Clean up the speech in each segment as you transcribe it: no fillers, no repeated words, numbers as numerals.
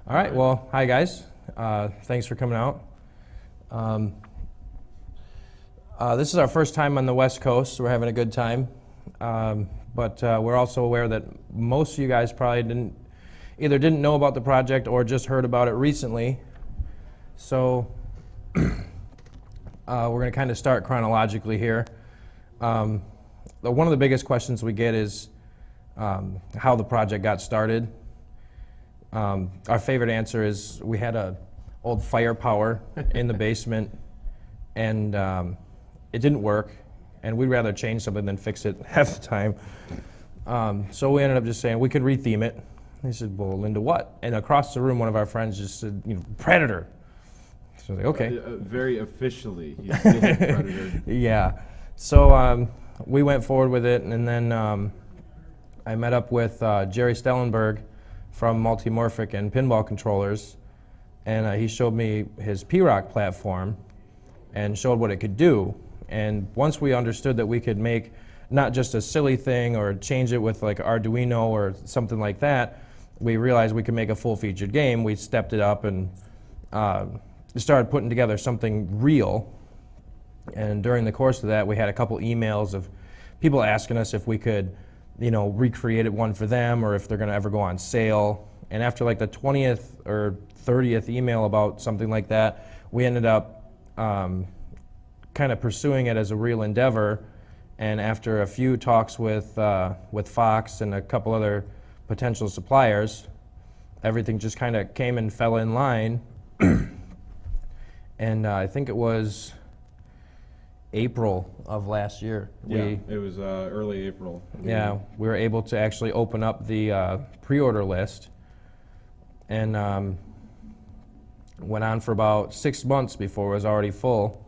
All right, well, hi guys. Thanks for coming out. This is our first time on the West Coast, so we're having a good time. But we're also aware that most of you guys probably either didn't know about the project or just heard about it recently. So we're going to kind of start chronologically here. One of the biggest questions we get is how the project got started. Our favorite answer is we had an old firepower in the basement, and it didn't work, and we'd rather change something than fix it half the time. So we ended up just saying we could retheme it. He said, well, into what? And across the room, one of our friends just said, Predator. So I was like, okay. Very officially, he did Predator. Yeah. So we went forward with it, and then I met up with Jerry Stellenberg from Multimorphic and Pinball Controllers, and he showed me his P-Rock platform and showed what it could do. And once we understood that we could make not just a silly thing or change it with like Arduino or something like that, we realized we could make a full-featured game. We stepped it up and started putting together something real. And during the course of that, we had a couple emails of people asking us if we could, recreate one for them or if they're going to ever go on sale. And after like the 20th or 30th email about something like that, we ended up kind of pursuing it as a real endeavor. And after a few talks with Fox and a couple other potential suppliers, everything just kind of came and fell in line. And I think it was April of last year. Yeah, it was early April. Yeah, we were able to actually open up the pre-order list, and went on for about 6 months before it was already full.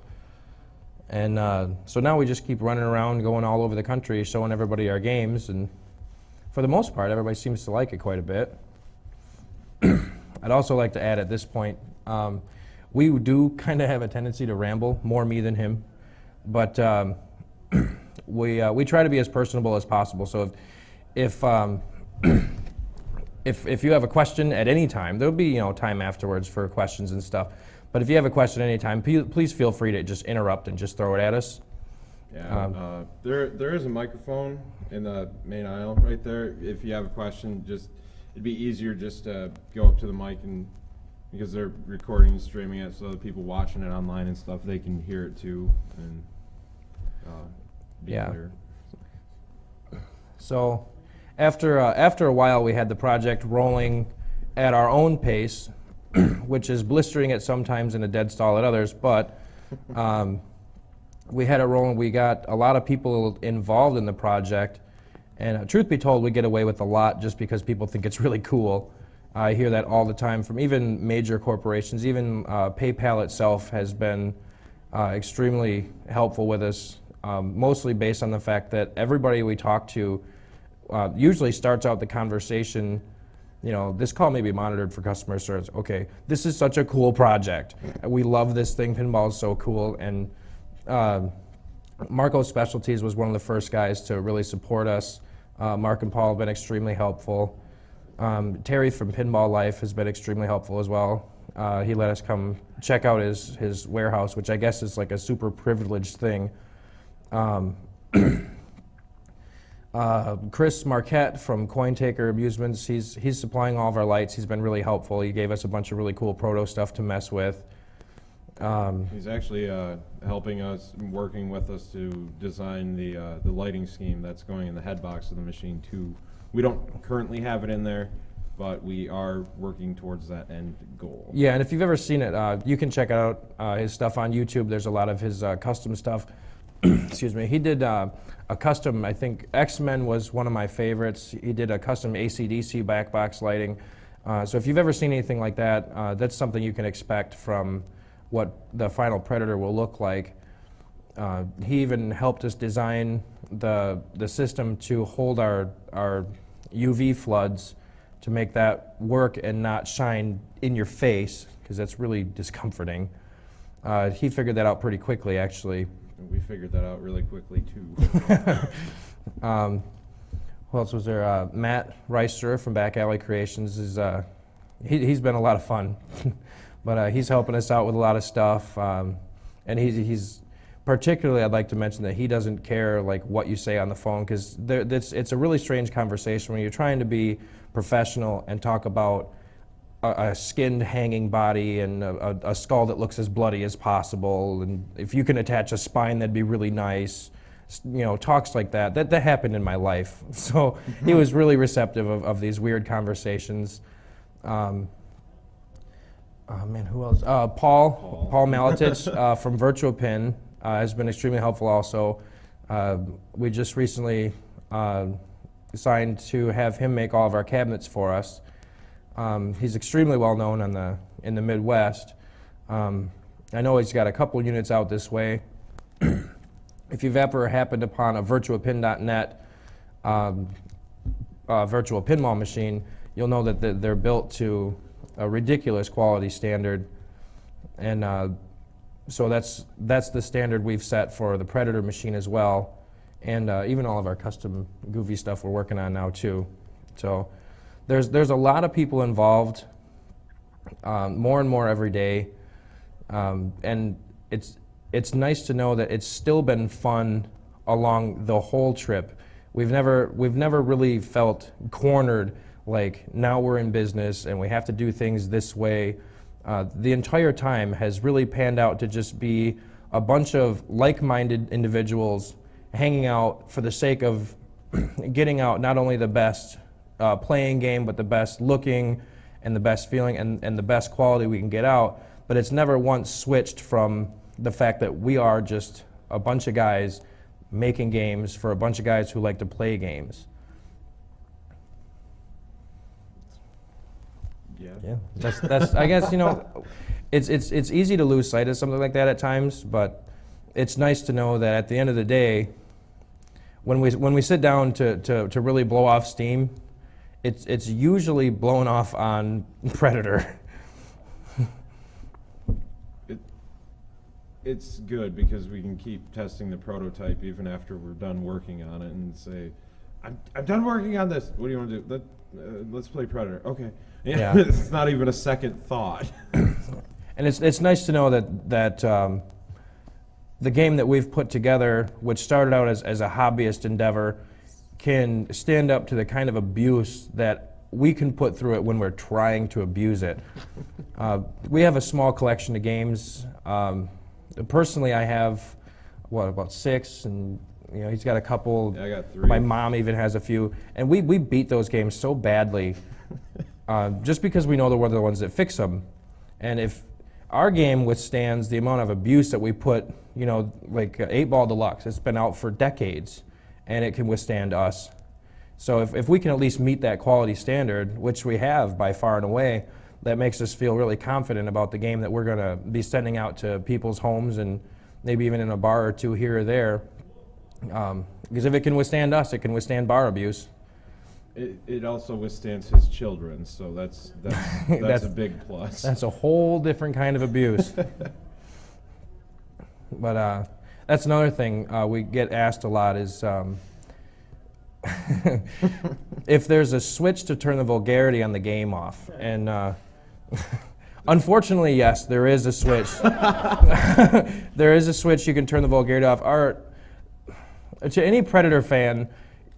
And so now we just keep running around, going all over the country, showing everybody our games, and for the most part, everybody seems to like it quite a bit. I'd also like to add at this point, we do kind of have a tendency to ramble, more me than him. But we try to be as personable as possible. So if you have a question at any time, there'll be time afterwards for questions and stuff. But if you have a question at any time, please feel free to just interrupt and just throw it at us. Yeah, there is a microphone in the main aisle right there. If you have a question, it'd be easier just to go up to the mic, and because they're recording and streaming it, so the people watching it online and stuff, they can hear it too and be clear. So after a while, we had the project rolling at our own pace, which is blistering at sometimes and a dead stall at others, but we had it rolling. We got a lot of people involved in the project, and truth be told, we get away with a lot just because people think it's really cool. I hear that all the time from even major corporations. Even PayPal itself has been extremely helpful with us, mostly based on the fact that everybody we talk to usually starts out the conversation, this call may be monitored for customer service. Okay, this is such a cool project. We love this thing. Pinball is so cool. And Marco Specialties was one of the first guys to really support us. Mark and Paul have been extremely helpful. Terry from Pinball Life has been extremely helpful as well. He let us come check out his warehouse, which I guess is like a super privileged thing. Chris Marquette from Cointaker Amusements, he's supplying all of our lights. He's been really helpful. He gave us a bunch of really cool proto stuff to mess with. He's actually helping us, working with us to design the lighting scheme that's going in the head box of the machine too. We don't currently have it in there, but we are working towards that end goal. Yeah, and if you've ever seen it, you can check out his stuff on YouTube. There's a lot of his custom stuff. Excuse me. He did a custom, I think X-Men was one of my favorites. He did a custom AC/DC back box lighting. So if you've ever seen anything like that, that's something you can expect from what the final Predator will look like. He even helped us design the system to hold our UV floods to make that work and not shine in your face, because that's really discomforting. He figured that out pretty quickly, actually. We figured that out really quickly, too. Who else was there? Matt Reister from Back Alley Creations is he's been a lot of fun. But he's helping us out with a lot of stuff. And he's particularly, I'd like to mention that he doesn't care like what you say on the phone, because it's a really strange conversation when you're trying to be professional and talk about a skinned hanging body and a skull that looks as bloody as possible, and if you can attach a spine, that'd be really nice. Talks like that happened in my life. So he was really receptive of these weird conversations. Oh man, who else? Paul Maletich from Virtual Pin has been extremely helpful also. We just recently signed to have him make all of our cabinets for us. He's extremely well known in the Midwest. I know he's got a couple units out this way. If you've ever happened upon a virtualpin.net virtual pinball machine, you'll know that they're built to a ridiculous quality standard, and so that's the standard we've set for the Predator machine as well, and even all of our custom goofy stuff we're working on now too. So there's a lot of people involved, more and more every day, and it's nice to know that it's still been fun along the whole trip. We've never really felt cornered, like now we're in business and we have to do things this way. The entire time has really panned out to just be a bunch of like-minded individuals hanging out for the sake of getting out not only the best playing game, but the best looking and the best feeling and the best quality we can get out. But it's never once switched from the fact that we are just a bunch of guys making games for a bunch of guys who like to play games. Yeah, that's I guess, it's easy to lose sight of something like that at times, but it's nice to know that at the end of the day, when we sit down to really blow off steam, it's usually blown off on Predator. It's good because we can keep testing the prototype even after we're done working on it and say, I'm done working on this. What do you want to do? Let's play Predator. Okay. Yeah. It's not even a second thought. And it's nice to know that the game that we've put together, which started out as a hobbyist endeavor, can stand up to the kind of abuse that we can put through it when we're trying to abuse it. We have a small collection of games. Personally, I have, about 6, and he's got a couple. Yeah, I got 3. My mom even has a few, and we beat those games so badly, just because we know we're the ones that fix them. And if our game withstands the amount of abuse that we put, like 8-Ball Deluxe, it's been out for decades, and it can withstand us. So if we can at least meet that quality standard, which we have by far and away, that makes us feel really confident about the game that we're going to be sending out to people's homes and maybe even in a bar or two here or there. Because if it can withstand us, it can withstand bar abuse. It also withstands his children, so that's a big plus. That's a whole different kind of abuse. But that's another thing we get asked a lot is if there's a switch to turn the vulgarity on the game off. And unfortunately, yes, there is a switch. There is a switch you can turn the vulgarity off. To any Predator fan,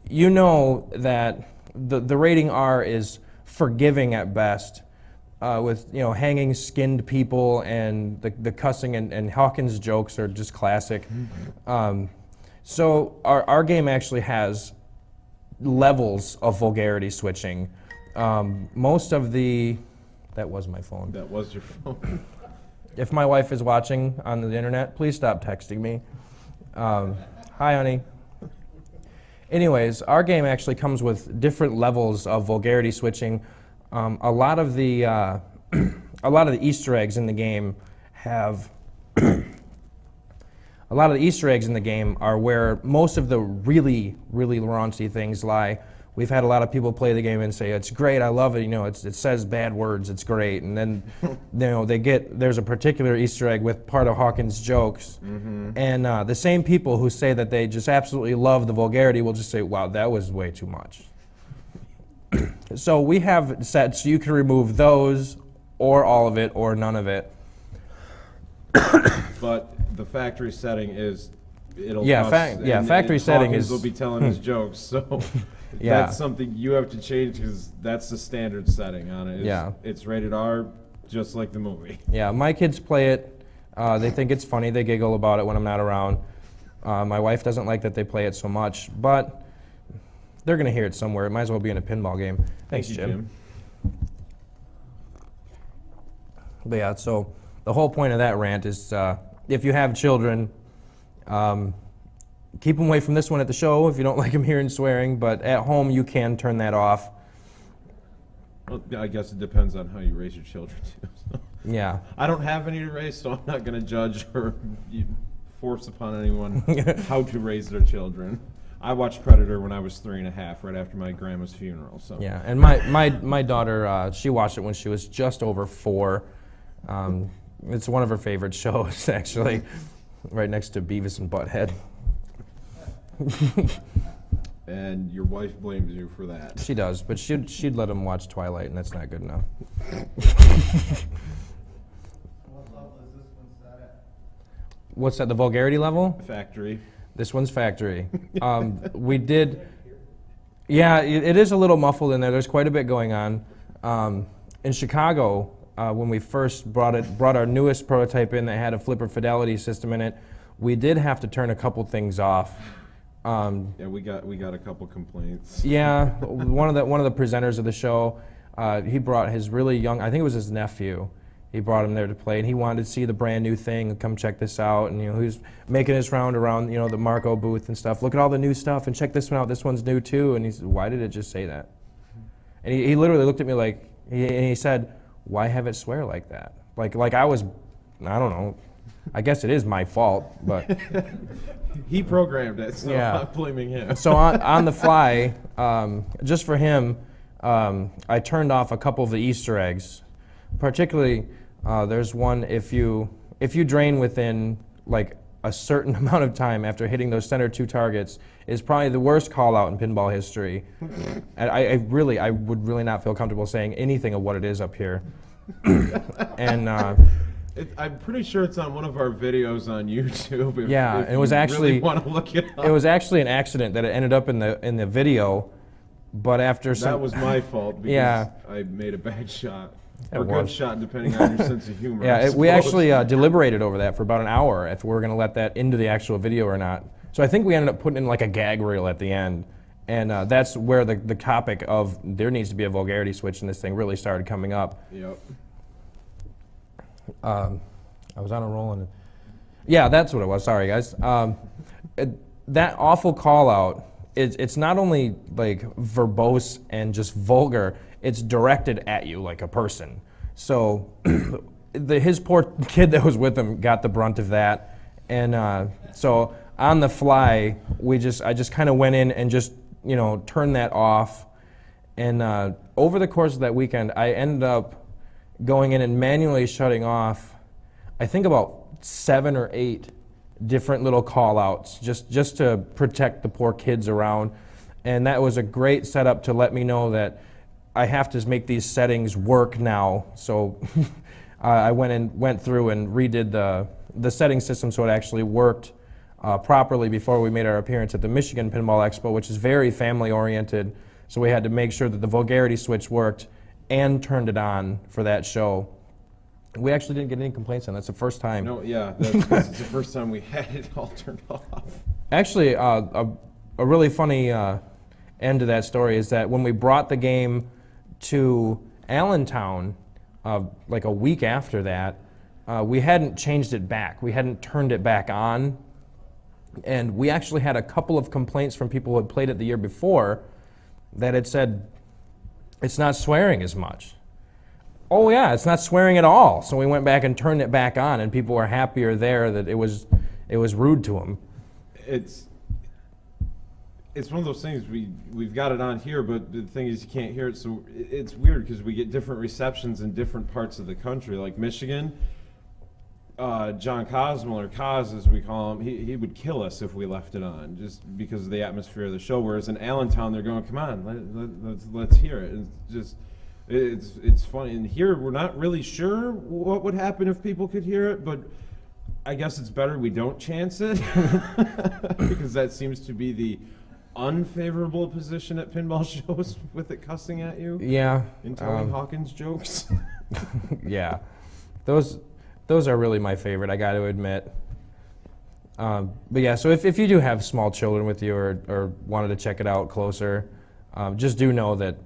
you know that the rating R is forgiving at best, with hanging skinned people, and the cussing and Hawkins jokes are just classic. So our game actually has levels of vulgarity switching. Most of the... That was my phone. That was your phone. If my wife is watching on the internet, please stop texting me. Hi, honey. Anyways, our game actually comes with different levels of vulgarity switching. A lot of the Easter eggs in the game have... A lot of the Easter eggs in the game are where most of the really, really raunchy things lie. We've had a lot of people play the game and say, it's great, I love it, it says bad words, it's great. And then, there's a particular Easter egg with part of Hawkins' jokes. Mm-hmm. And the same people who say that they just absolutely love the vulgarity will just say, wow, that was way too much. So we have sets, you can remove those, or all of it, or none of it. But the factory setting is, it'll Yeah, cost, factory setting Hawkins is... will be telling his jokes, so Yeah. that's something you have to change because that's the standard setting on it. Yeah. It's rated R, just like the movie. Yeah, my kids play it. They think it's funny. They giggle about it when I'm not around. My wife doesn't like that they play it so much, but they're going to hear it somewhere. It might as well be in a pinball game. Thanks, Thank you, Jim. But yeah, so the whole point of that rant is if you have children, keep them away from this one at the show if you don't like them hearing swearing, but at home you can turn that off. Well, I guess it depends on how you raise your children, too. So. Yeah. I don't have any to raise, so I'm not going to judge or force upon anyone how to raise their children. I watched Predator when I was 3.5, right after my grandma's funeral. So Yeah, and my daughter, she watched it when she was just over 4. It's one of her favorite shows, actually, right next to Beavis and Butthead. And your wife blames you for that. She does, but she'd let him watch Twilight, and that's not good enough. What level is this one set at? What's that, the vulgarity level? Factory. This one's factory. We did, yeah, it is a little muffled in there. There's quite a bit going on. In Chicago, when we first brought our newest prototype in that had a flipper fidelity system in it, we did have to turn a couple things off. Yeah, we got a couple complaints. Yeah, one of the presenters of the show, he brought his really young, I think it was his nephew. He brought him there to play, and he wanted to see the brand new thing and come check this out. And he was making his round around the Marco booth and stuff. Look at all the new stuff and check this one out. This one's new too. And he said, "Why did it just say that?" And he literally looked at me like, he said, "Why have it swear like that?" Like I was, I don't know. I guess it is my fault, but He programmed it, so Yeah. I'm not blaming him. so on the fly, just for him, I turned off a couple of the Easter eggs. Particularly, there's one, if you drain within like a certain amount of time after hitting those center 2 targets, is probably the worst call out in pinball history. And I would really not feel comfortable saying anything of what it is up here. And I'm pretty sure it's on one of our videos on YouTube. If it was you actually really want to look it up. it was actually an accident that it ended up in the video, but after some That was my fault because Yeah. I made a bad shot. It Or good was. shot, depending on your sense of humor. I Yeah, we suppose. actually deliberated over that for about an hour if we were going to let that into the actual video or not. So I think we ended up putting in like a gag reel at the end. And that's where the topic of there needs to be a vulgarity switch in this thing really started coming up. Yep. I was on a roll and yeah, that's what it was. Sorry, guys. That awful call out. It's not only like verbose and just vulgar. It's directed at you like a person. So his poor kid that was with him got the brunt of that. And so on the fly, I just kind of went in and just turned that off. And over the course of that weekend, I ended up going in and manually shutting off, I think about 7 or 8 different little call-outs just to protect the poor kids around. And that was a great setup to let me know that I have to make these settings work now. So I went through and redid the setting system so it actually worked properly before we made our appearance at the Michigan Pinball Expo, which is very family-oriented. So we had to make sure that the vulgarity switch worked and turned it on for that show. We actually didn't get any complaints on that. That's the first time. No, yeah, that's the first time we had it all turned off. Actually, a really funny end to that story is that when we brought the game to Allentown, like a week after that, we hadn't changed it back. We hadn't turned it back on. And we actually had a couple of complaints from people who had played it the year before that had said, it's not swearing as much. Oh yeah, it's not swearing at all. So we went back and turned it back on, and people were happier there that it was rude to them. It's one of those things, we've got it on here, but the thing is you can't hear it, so it's weird because we get different receptions in different parts of the country. Like Michigan, John Cosmo, or Cos as we call him, he would kill us if we left it on, just because of the atmosphere of the show. Whereas in Allentown, they're going, "Come on, let's hear it." It's funny. And here, we're not really sure what would happen if people could hear it, but I guess it's better we don't chance it because that seems to be the unfavorable position at pinball shows with it cussing at you. Yeah. And telling Hawkins jokes. Yeah. Those are really my favorite, I got to admit. But yeah, so if you do have small children with you or wanted to check it out closer, just do know that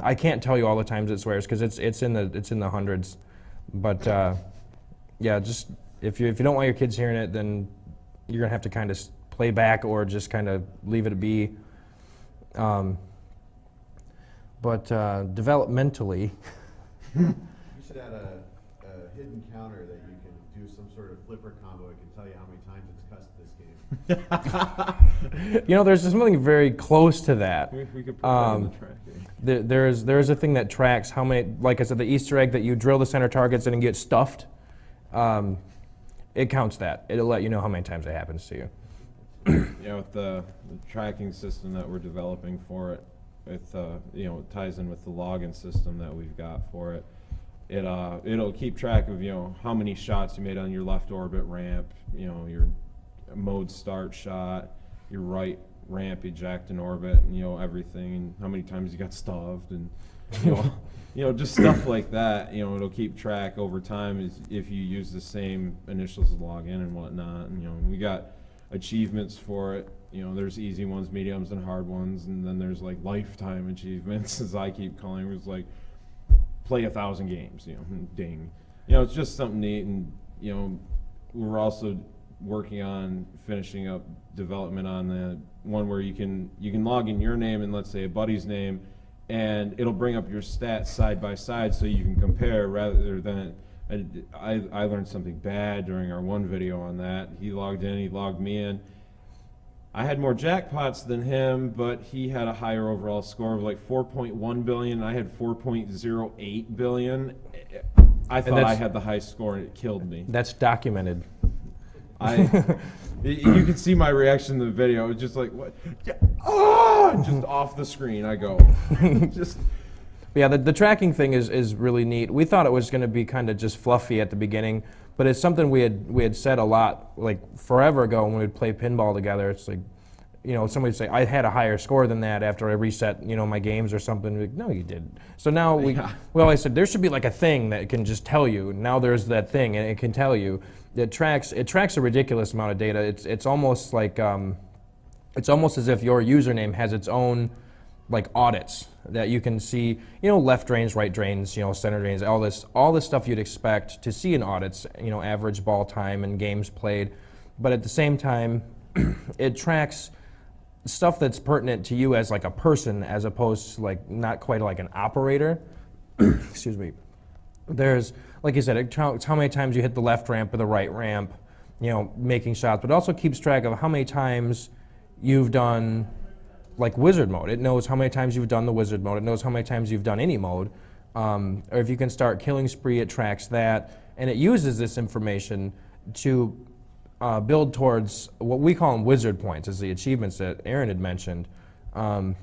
I can't tell you all the times it swears because it's in the hundreds. But yeah, just if you don't want your kids hearing it, then you're gonna have to kind of play back or just kind of leave it be. But developmentally, You should add a hidden counter that you can do some sort of flipper combo. It can tell you how many times it's cussed this game. you know, there's something very close to that. We could put that on the tracking. There's a thing that tracks how many, like I said, the Easter egg that you drill the center targets in and get stuffed. It counts that. It'll let you know how many times it happens to you. Yeah, with the tracking system that we're developing for it, it ties in with the login system that we've got for it. It'll keep track of how many shots you made on your left orbit ramp, your mode start shot, your right ramp eject in orbit, and everything, and how many times you got stuffed, and just stuff like that. It'll keep track over time if you use the same initials to log in and whatnot. And we got achievements for it. There's easy ones, mediums, and hard ones, and then there's like lifetime achievements, as I keep calling it. It's like play 1,000 games, ding. It's just something neat, and we're also working on finishing up development on the one where you can log in your name and let's say a buddy's name, and it'll bring up your stats side by side so you can compare rather than. I learned something bad during our one video on that. He logged in, he logged me in. I had more jackpots than him, but he had a higher overall score of like 4.1 billion. I had 4.08 billion. I thought I had the high score, and it killed me. That's documented. You can see my reaction to the video. It was just like, what? Yeah, just off the screen I go. Just. Yeah, the tracking thing is really neat. We thought it was going to be kind of just fluffy at the beginning, but it's something we had said a lot, like forever ago when we'd play pinball together. It's like, somebody would say, I had a higher score than that after I reset, my games or something. We'd like, no, you didn't. So now we always said there should be like a thing that can just tell you. Now there's that thing, and it can tell you. It tracks a ridiculous amount of data. It's almost like it's almost as if your username has its own like audits that you can see, left drains, right drains, center drains, all this stuff you'd expect to see in audits, average ball time and games played. But at the same time, it tracks stuff that's pertinent to you as like a person as opposed to like not quite like an operator. Excuse me. There's, like you said, it counts how many times you hit the left ramp or the right ramp, making shots, but it also keeps track of how many times you've done like wizard mode. It knows how many times you've done the wizard mode. It knows how many times you've done any mode. Or if you can start killing spree, it tracks that. And it uses this information to build towards what we call them wizard points, as the achievements that Aaron had mentioned. I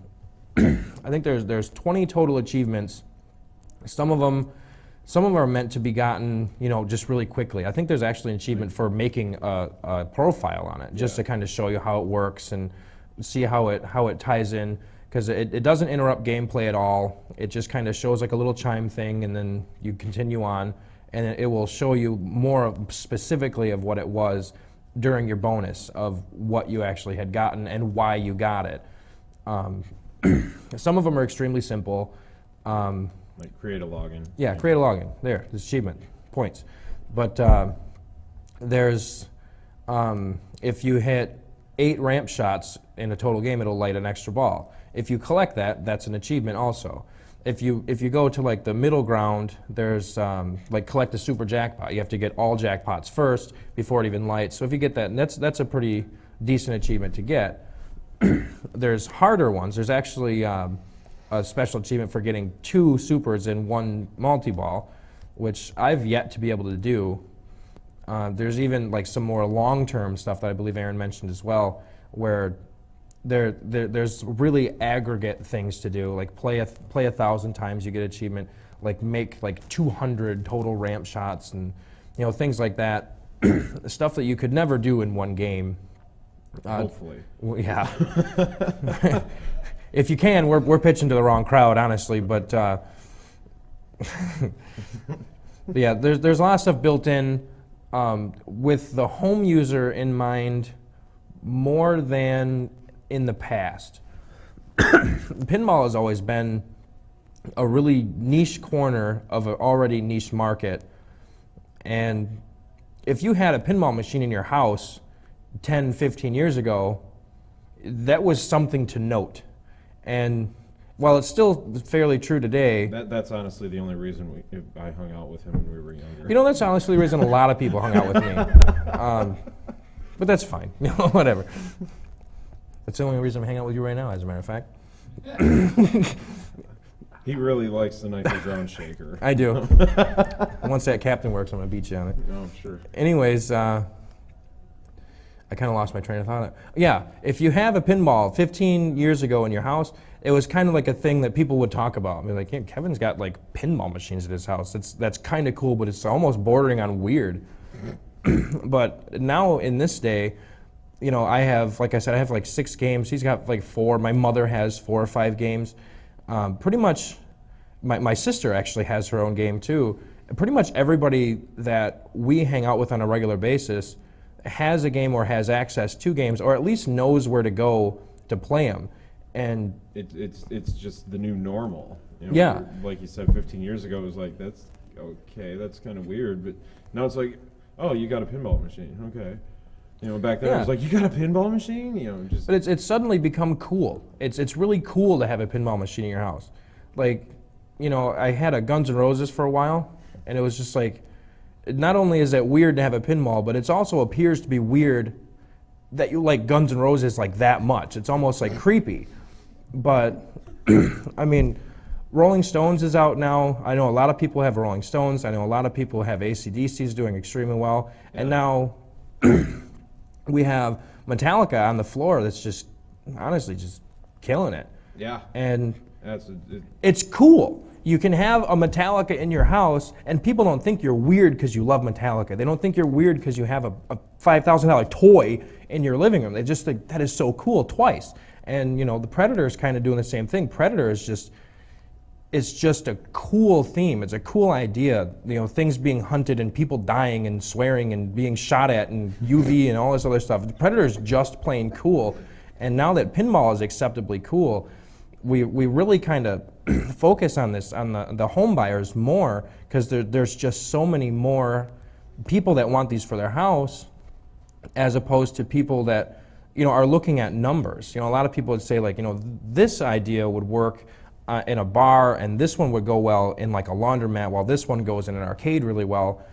think there's 20 total achievements. Some of them are meant to be gotten, just really quickly. I think there's actually an achievement for making a profile on it, just to kind of show you how it works and see how it ties in, because it doesn't interrupt gameplay at all. It just kind of shows like a little chime thing, and then you continue on, and it will show you more specifically of what it was during your bonus of what you actually had gotten and why you got it. Some of them are extremely simple. Like create a login. Yeah, create a login. There, the achievement points. But there's if you hit 8 ramp shots in a total game, it'll light an extra ball. If you collect that, that's an achievement also. If you go to like the middle ground, there's like collect a super jackpot. You have to get all jackpots first before it even lights. So if you get that, and that's a pretty decent achievement to get. There's harder ones. There's actually a special achievement for getting 2 supers in 1 multi-ball, which I've yet to be able to do. There's even like some more long-term stuff that I believe Aaron mentioned as well, where there's really aggregate things to do, like play 1,000 times, you get achievement, like make like 200 total ramp shots, and things like that. Stuff that you could never do in one game. Hopefully. Yeah. If you can, we're pitching to the wrong crowd, honestly, but yeah, there's a lot of stuff built in with the home user in mind more than in the past. Pinball has always been a really niche corner of an already niche market, and if you had a pinball machine in your house 10, 15 years ago, that was something to note. And while it's still fairly true today... That's honestly the only reason I hung out with him when we were younger. That's honestly the reason a lot of people hung out with me. But that's fine. Whatever. That's the only reason I'm hanging out with you right now, as a matter of fact. He really likes the nitro ground shaker. I do. Once that captain works, I'm going to beat you on it. Oh, sure. Anyways, I kind of lost my train of thought. Yeah, if you have a pinball 15 years ago in your house, it was kind of like a thing that people would talk about. I mean, like, hey, Kevin's got like pinball machines at his house. That's kind of cool, but it's almost bordering on weird. But now in this day, I have, like I said, I have like 6 games. He's got like 4. My mother has 4 or 5 games. Pretty much, my sister actually has her own game too. Pretty much everybody that we hang out with on a regular basis has a game or has access to games, or at least knows where to go to play them. And it's just the new normal. Yeah. Like you said, 15 years ago, it was like, that's okay, that's kind of weird. But now it's like, oh, you got a pinball machine, okay. Back then it was like, you got a pinball machine? Just. But it's suddenly become cool. It's really cool to have a pinball machine in your house. Like, I had a Guns N' Roses for a while, and it was just like, not only is it weird to have a pinball, but it also appears to be weird that you like Guns N' Roses like that much. It's almost like creepy. But, I mean, Rolling Stones is out now. I know a lot of people have Rolling Stones. I know a lot of people have AC/DC's doing extremely well. Yeah. And now we have Metallica on the floor that's just, honestly, just killing it. Yeah. And it's cool. You can have a Metallica in your house, and people don't think you're weird because you love Metallica. They don't think you're weird because you have a $5,000 toy in your living room. They just think that is so cool twice. And the Predator is kind of doing the same thing. Predator is just, it's just a cool theme. It's a cool idea. Things being hunted and people dying and swearing and being shot at and UV and all this other stuff. The Predator is just plain cool. And now that pinball is acceptably cool, we really kind of focus on this, on the home buyers more, because there's just so many more people that want these for their house, as opposed to people that are looking at numbers. A lot of people would say, like, this idea would work in a bar, and this one would go well in like a laundromat, while this one goes in an arcade really well.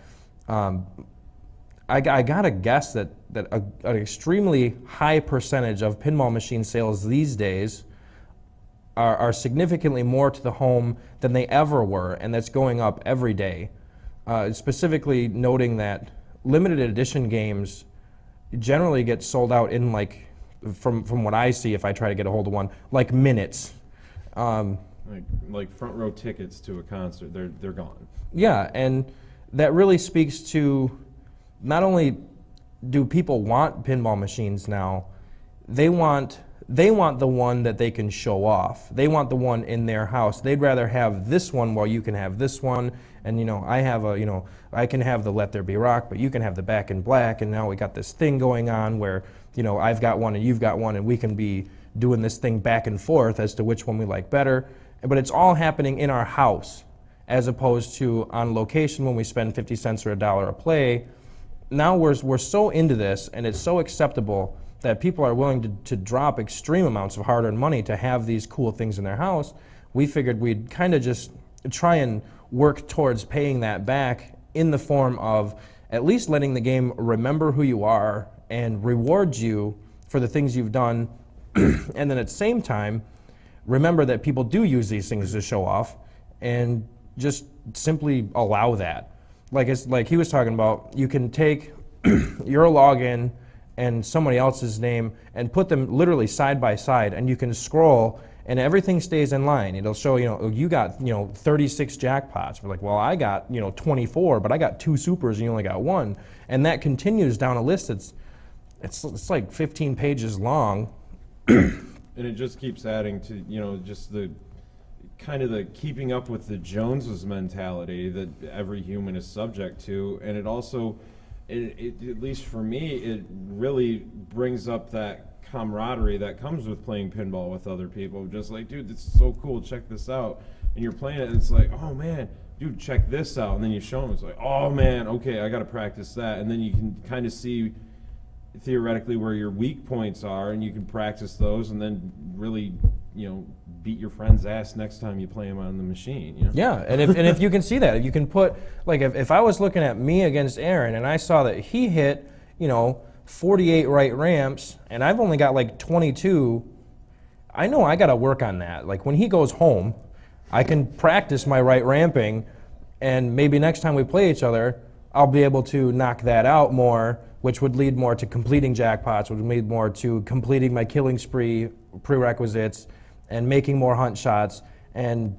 I gotta guess that an extremely high percentage of pinball machine sales these days are significantly more to the home than they ever were, and that's going up every day. Specifically noting that limited edition games generally get sold out in, like, from what I see, if I try to get a hold of one, like minutes. Like front row tickets to a concert, they're gone. Yeah, and that really speaks to, not only do people want pinball machines now, they want the one that they can show off. They want the one in their house. They'd rather have this one while you can have this one. And I can have the Let There Be Rock, but you can have the Back in Black. And now we got this thing going on where I've got one and you've got one, and we can be doing this thing back and forth as to which one we like better. But it's all happening in our house, as opposed to on location when we spend 50 cents or $1 a play. Now we're so into this, and it's so acceptable that people are willing to drop extreme amounts of hard-earned money to have these cool things in their house. We figured we'd kind of just try and work towards paying that back in the form of at least letting the game remember who you are and reward you for the things you've done. And then at the same time, remember that people do use these things to show off, and just simply allow that. like he was talking about, you can take your login and somebody else's name and put them literally side by side, and you can scroll and everything stays in line. It'll show, you got, 36 jackpots. We're like, well, I got, 24, but I got 2 supers and you only got 1. And that continues down a list it's like 15 pages long. And it just keeps adding to, just the kind of the keeping up with the Joneses mentality that every human is subject to. And it also, at least for me, it really brings up that camaraderie that comes with playing pinball with other people. Just like, dude, this is so cool, check this out. And you're playing it and it's like, oh man, dude, check this out. And then you show them, it's like, oh man, okay, I gotta practice that. And then you can kind of see theoretically where your weak points are, and you can practice those, and then really, beat your friend's ass next time you play him on the machine. Yeah, and if you can see that, if you can put, like, if I was looking at me against Aaron and I saw that he hit, 48 right ramps and I've only got like 22, I know I got to work on that. Like when he goes home, I can practice my right ramping, and maybe next time we play each other, I'll be able to knock that out more, which would lead more to completing jackpots, which would lead more to completing my killing spree prerequisites and making more hunt shots. And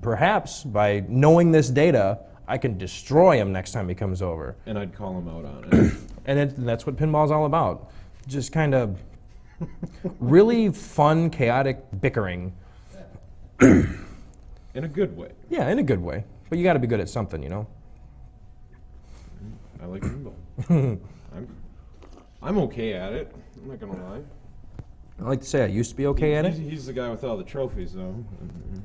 perhaps by knowing this data, I can destroy him next time he comes over. And I'd call him out on it. And that's what pinball's all about. Just kind of really fun, chaotic bickering. In a good way. Yeah, in a good way. But you got to be good at something, I like pinball. I'm okay at it. I'm not gonna lie. I like to say I used to be okay at it. He's the guy with all the trophies, though.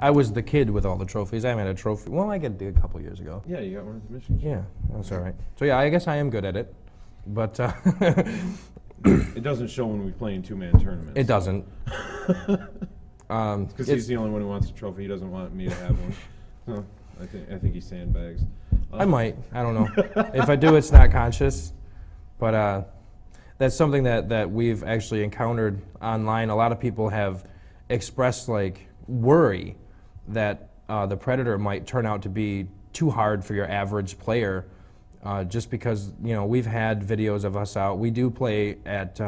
I was the kid with all the trophies. I haven't had a trophy. Well, I got a couple years ago. Yeah, you got one at the Michigan. Yeah, that's all right. So yeah, I guess I am good at it, but it doesn't show when we play in 2-man tournaments. it doesn't. Because he's the only one who wants a trophy. He doesn't want me to have one. So I think he sandbags. I might. I don't know. If I do, it's not conscious. But that's something that we've actually encountered online. A lot of people have expressed like worry that the Predator might turn out to be too hard for your average player, just because we've had videos of us out. We do play at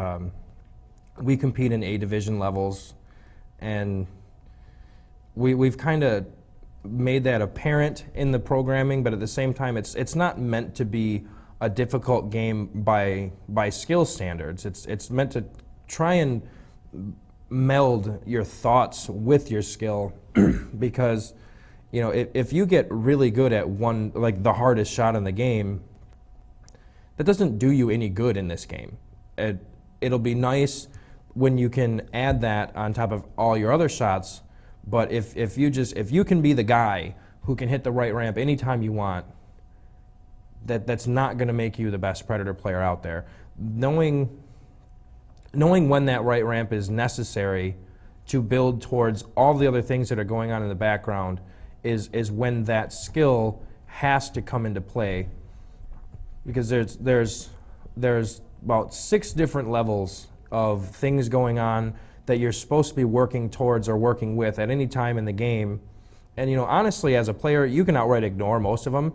we compete in A division levels, and we've kind of made that apparent in the programming, but at the same time it's not meant to be a difficult game by skill standards. It's meant to try and meld your thoughts with your skill, because if you get really good at one, like the hardest shot in the game, that doesn't do you any good in this game. It'll be nice when you can add that on top of all your other shots, but if you can be the guy who can hit the right ramp anytime you want, that's not going to make you the best Predator player out there. Knowing when that right ramp is necessary to build towards all the other things that are going on in the background is when that skill has to come into play, because there's about 6 different levels of things going on that you're supposed to be working towards or working with at any time in the game. And honestly, as a player, you can outright ignore most of them.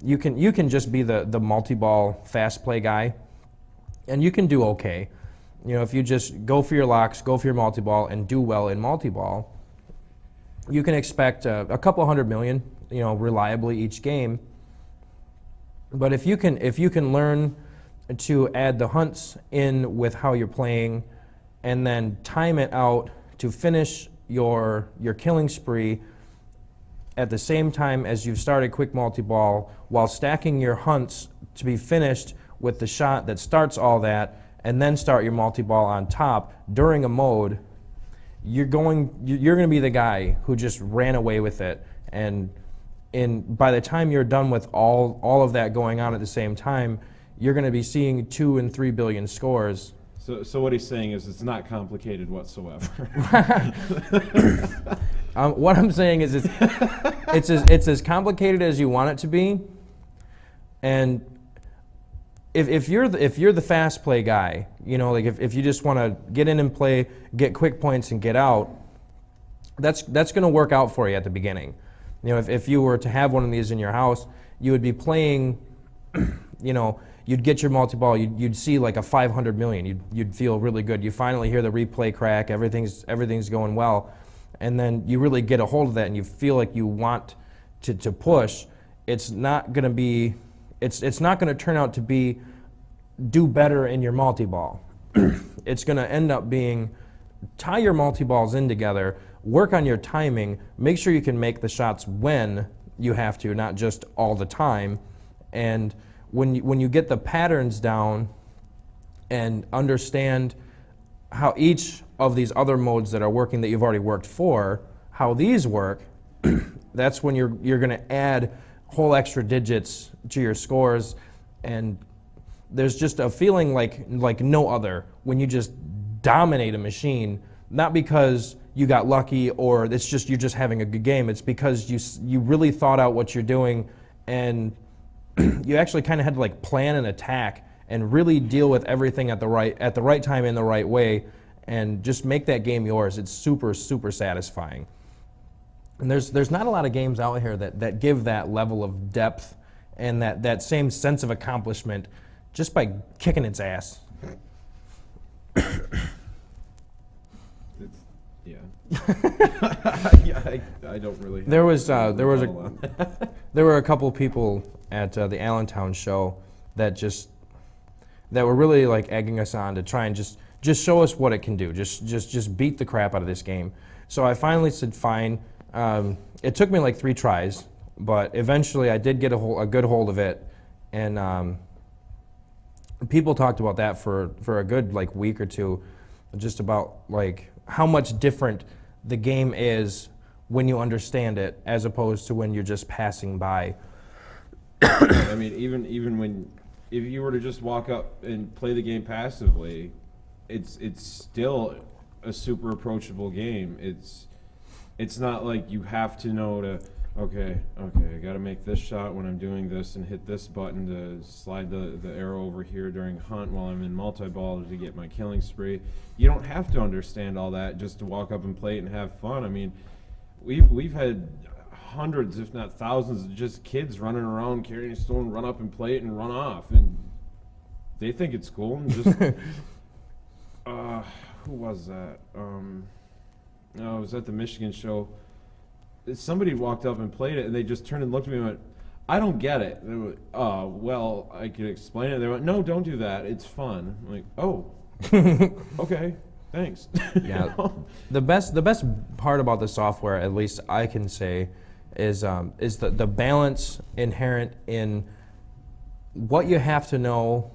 You can just be the multi-ball fast play guy, and you can do okay. If you just go for your locks, go for your multi-ball, and do well in multi-ball, you can expect a couple $100 million, reliably each game. But if you can learn to add the hunts in with how you're playing, and then time it out to finish your killing spree at the same time as you've started quick multi-ball, while stacking your hunts to be finished with the shot that starts all that, and then start your multi-ball on top during a mode, you're going to be the guy who just ran away with it. And by the time you're done with all of that going on at the same time, you're going to be seeing 2 and 3 billion scores. So what he's saying is it's not complicated whatsoever. What I'm saying is it's as complicated as you want it to be, and if you're the fast play guy, like if you just want to get in and play, get quick points and get out, that's going to work out for you at the beginning. You know, if you were to have one of these in your house, you would be playing, you know, you'd get your multi-ball, you'd see like a 500 million, you'd feel really good. You finally hear the replay crack, everything's going well, and then you really get a hold of that and you feel like you want to push. It's not going to be, it's not going to turn out to be do better in your multi-ball. It's going to end up being tie your multi-balls in together, work on your timing, make sure you can make the shots when you have to, not just all the time. And when you get the patterns down and understand how each of these other modes that are working that you've already worked for, how these work, that's when you're going to add whole extra digits to your scores. And there's just a feeling like no other when you just dominate a machine, not because you got lucky or it's just you're just having a good game. It's because you really thought out what you're doing, and you actually kind of had to like plan an attack and really deal with everything at the right time in the right way, and just make that game yours. It's super, super satisfying. And there's not a lot of games out here that give that level of depth and that same sense of accomplishment just by kicking its ass. Yeah. Yeah, I don't really. There were a couple people at the Allentown show that were really like egging us on to try and just show us what it can do. Just beat the crap out of this game. So I finally said fine. It took me like 3 tries, but eventually I did get a good hold of it, and people talked about that for a good like week or two, just about like how much different the game is when you understand it as opposed to when you're just passing by. I mean, even when if you were to just walk up and play the game passively, it's still a super approachable game. It's not like you have to know to okay, I got to make this shot when I'm doing this and hit this button to slide the arrow over here during hunt while I'm in multi-ball to get my killing spree. You don't have to understand all that just to walk up and play it and have fun. I mean, we've had hundreds, if not thousands, of just kids running around carrying a stone, run up and play it and run off, and they think it's cool. And just who was that? No, it was at the Michigan show. Somebody walked up and played it, and they just turned and looked at me and went, I don't get it. And they went, well, I could explain it. They went, no, don't do that. It's fun. I'm like, oh, okay, thanks. Yeah. The best part about the software, at least I can say, is the balance inherent in what you have to know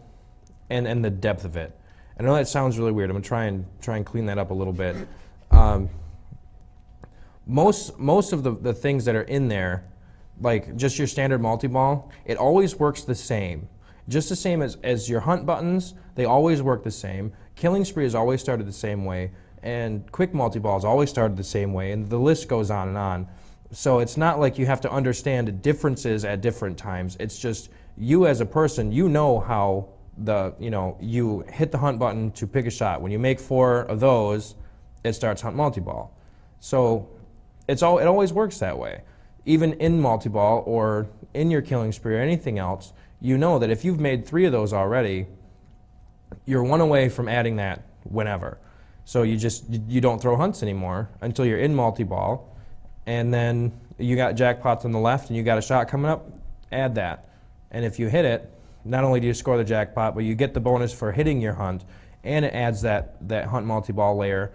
and the depth of it. I know that sounds really weird. I'm gonna try and clean that up a little bit. Most of the things that are in there, like just your standard multi-ball, it always works the same. Just the same as your hunt buttons, they always work the same. Killing spree is always started the same way, and quick multi-balls always started the same way, and the list goes on and on. So it's not like you have to understand differences at different times. It's just you as a person, you know how you hit the hunt button to pick a shot. When you make 4 of those, it starts hunt multi-ball. So it always works that way. Even in multi-ball or in your killing spree or anything else, you know that if you've made 3 of those already, you're 1 away from adding that whenever. So you don't throw hunts anymore until you're in multi-ball, and then you got jackpots on the left and you got a shot coming up, add that. And if you hit it, not only do you score the jackpot, but you get the bonus for hitting your hunt, and it adds that hunt multi-ball layer,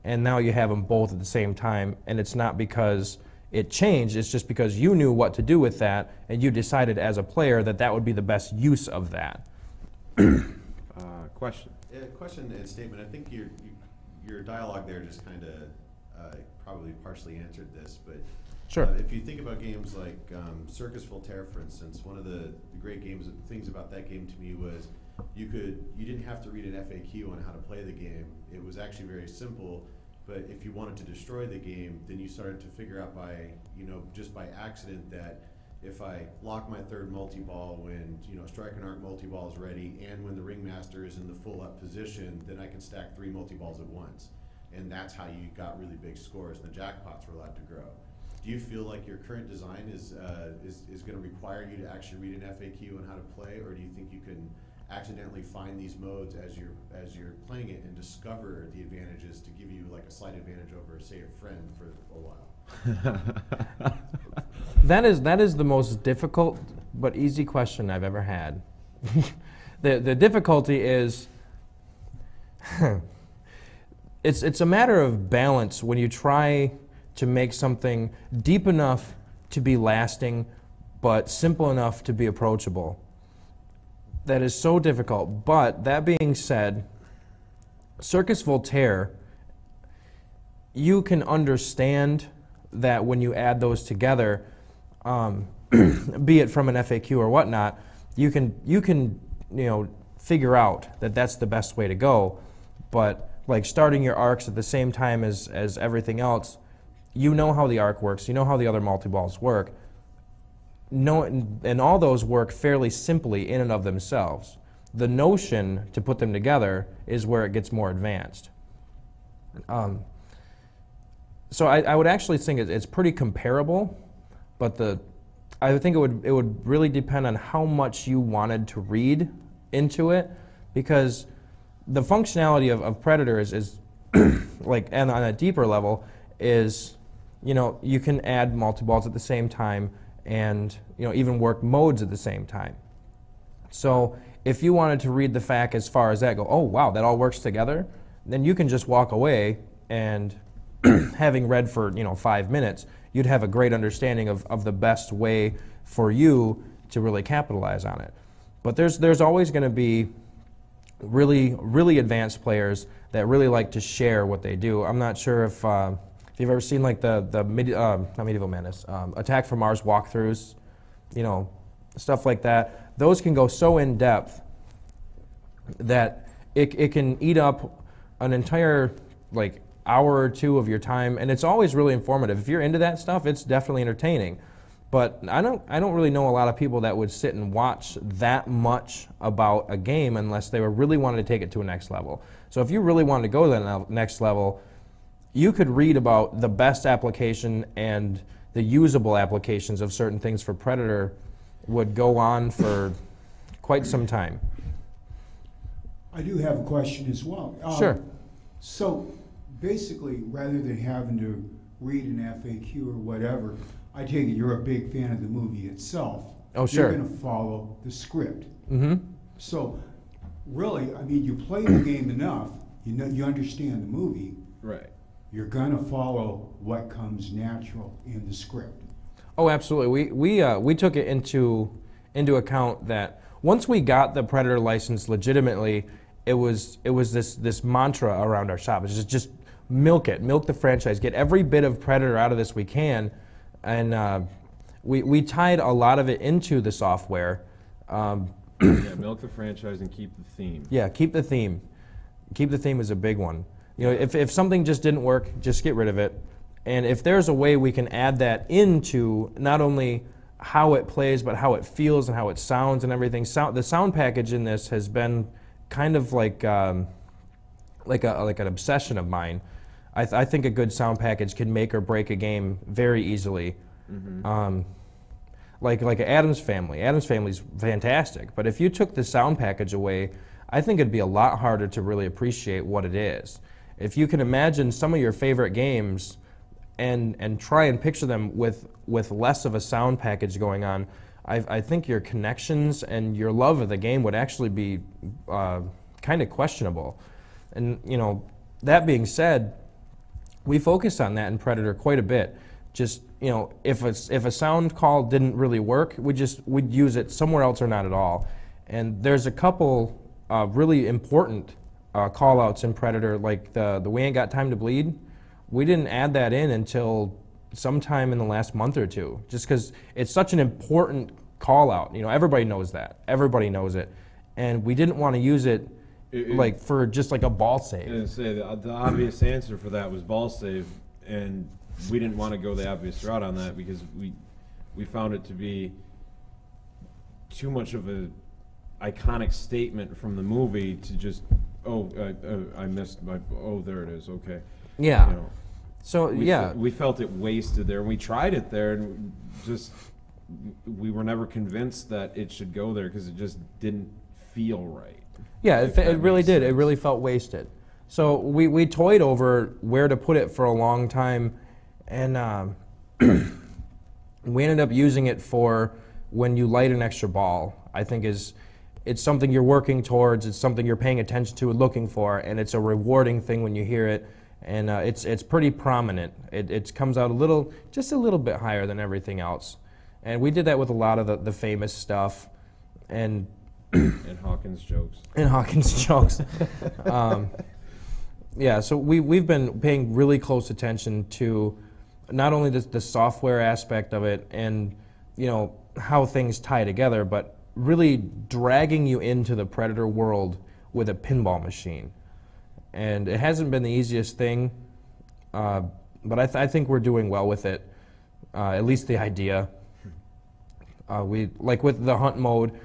and now you have them both at the same time, and it's not because it changed, it's just because you knew what to do with that, and you decided as a player that would be the best use of that. Question. Yeah, question and statement. I think your dialogue there just kind of probably partially answered this, but sure. If you think about games like Circus Voltaire, for instance, one of the great things about that game to me was you didn't have to read an FAQ on how to play the game. It was actually very simple, but if you wanted to destroy the game, then you started to figure out just by accident that if I lock my 3rd multi-ball when strike and arc multi-ball is ready, and when the ringmaster is in the full up position, then I can stack 3 multi-balls at once, and that's how you got really big scores. And the jackpots were allowed to grow. do you feel like your current design is going to require you to actually read an FAQ on how to play, or do you think you can accidentally find these modes as you're playing it and discover the advantages to give you like a slight advantage over, say, a friend for a while? That is the most difficult but easy question I've ever had. The difficulty is it's a matter of balance when you try to make something deep enough to be lasting but simple enough to be approachable. That is so difficult. But that being said, Circus Voltaire, you can understand that when you add those together, be it from an FAQ or whatnot, you can figure out that that's the best way to go. But like starting your arcs at the same time as everything else, you know how the arc works, you know how the other multi-balls work. And all those work fairly simply in and of themselves. The notion to put them together is where it gets more advanced. So I would actually think it's pretty comparable, but I think it would really depend on how much you wanted to read into it, because the functionality of Predator is like, and on a deeper level is, you can add multi-balls at the same time and even work modes at the same time. So if you wanted to read the FAQ as far as that, go, oh wow, that all works together, then you can just walk away and having read for 5 minutes, you'd have a great understanding of the best way for you to really capitalize on it. But there's always going to be really advanced players that really like to share what they do. I'm not sure if you've ever seen like not Medieval Madness, Attack from Mars walkthroughs, stuff like that. Those can go so in depth that it can eat up an entire like hour or two of your time, and it's always really informative. If you're into that stuff, it's definitely entertaining. But I don't really know a lot of people that would sit and watch that much about a game unless they were really wanted to take it to a next level. So if you really wanted to go to that next level, you could read about the best application and the usable applications of certain things for Predator would go on for quite some time. I do have a question as well. Sure. So basically, rather than having to read an FAQ or whatever, I take it you're a big fan of the movie itself. Oh, sure. You're going to follow the script. Mm-hmm. So really, I mean, you play the game enough, you understand the movie. Right. You're going to follow what comes natural in the script. Oh, absolutely. We took it into account that once we got the Predator license legitimately, it was this mantra around our shop. It's just milk the franchise, get every bit of Predator out of this we can, and we tied a lot of it into the software. Yeah, milk the franchise and keep the theme. Yeah, keep the theme. Keep the theme is a big one. If something just didn't work, just get rid of it. And if there's a way we can add that into not only how it plays, but how it feels and how it sounds and everything. The sound package in this has been kind of like an obsession of mine. I think a good sound package can make or break a game very easily. Mm-hmm. Like Addams Family. Addams Family's fantastic, but if you took the sound package away, I think it'd be a lot harder to really appreciate what it is. If you can imagine some of your favorite games and try and picture them with less of a sound package going on, I think your connections and your love of the game would actually be kind of questionable. And that being said, we focus on that in Predator quite a bit. Just if a sound call didn't really work, we'd use it somewhere else or not at all. And there's a couple really important call-outs in Predator, like the We Ain't Got Time to Bleed. We didn't add that in until sometime in the last month or two, just because it's such an important call-out. Everybody knows that. Everybody knows it. And we didn't want to use it for just like a ball save. I was gonna say, the obvious answer for that was ball save, and we didn't want to go the obvious route on that because we found it to be too much of a iconic statement from the movie to just, I missed my, there it is, okay. Yeah. So yeah, we felt it wasted there. We tried it there, and we were never convinced that it should go there because it just didn't feel right. Yeah, it really did. It really felt wasted. So we toyed over where to put it for a long time, and we ended up using it for when you light an extra ball. I think it's something you're working towards. It's something you're paying attention to and looking for, and it's a rewarding thing when you hear it. And it's pretty prominent. It comes out just a little bit higher than everything else. And we did that with a lot of the famous stuff, and Hawkins jokes. And Hawkins jokes. Yeah, so we've been paying really close attention to not only the software aspect of it and how things tie together, but really dragging you into the Predator world with a pinball machine. And it hasn't been the easiest thing, but I think we're doing well with it. At least the idea. We like with the hunt mode.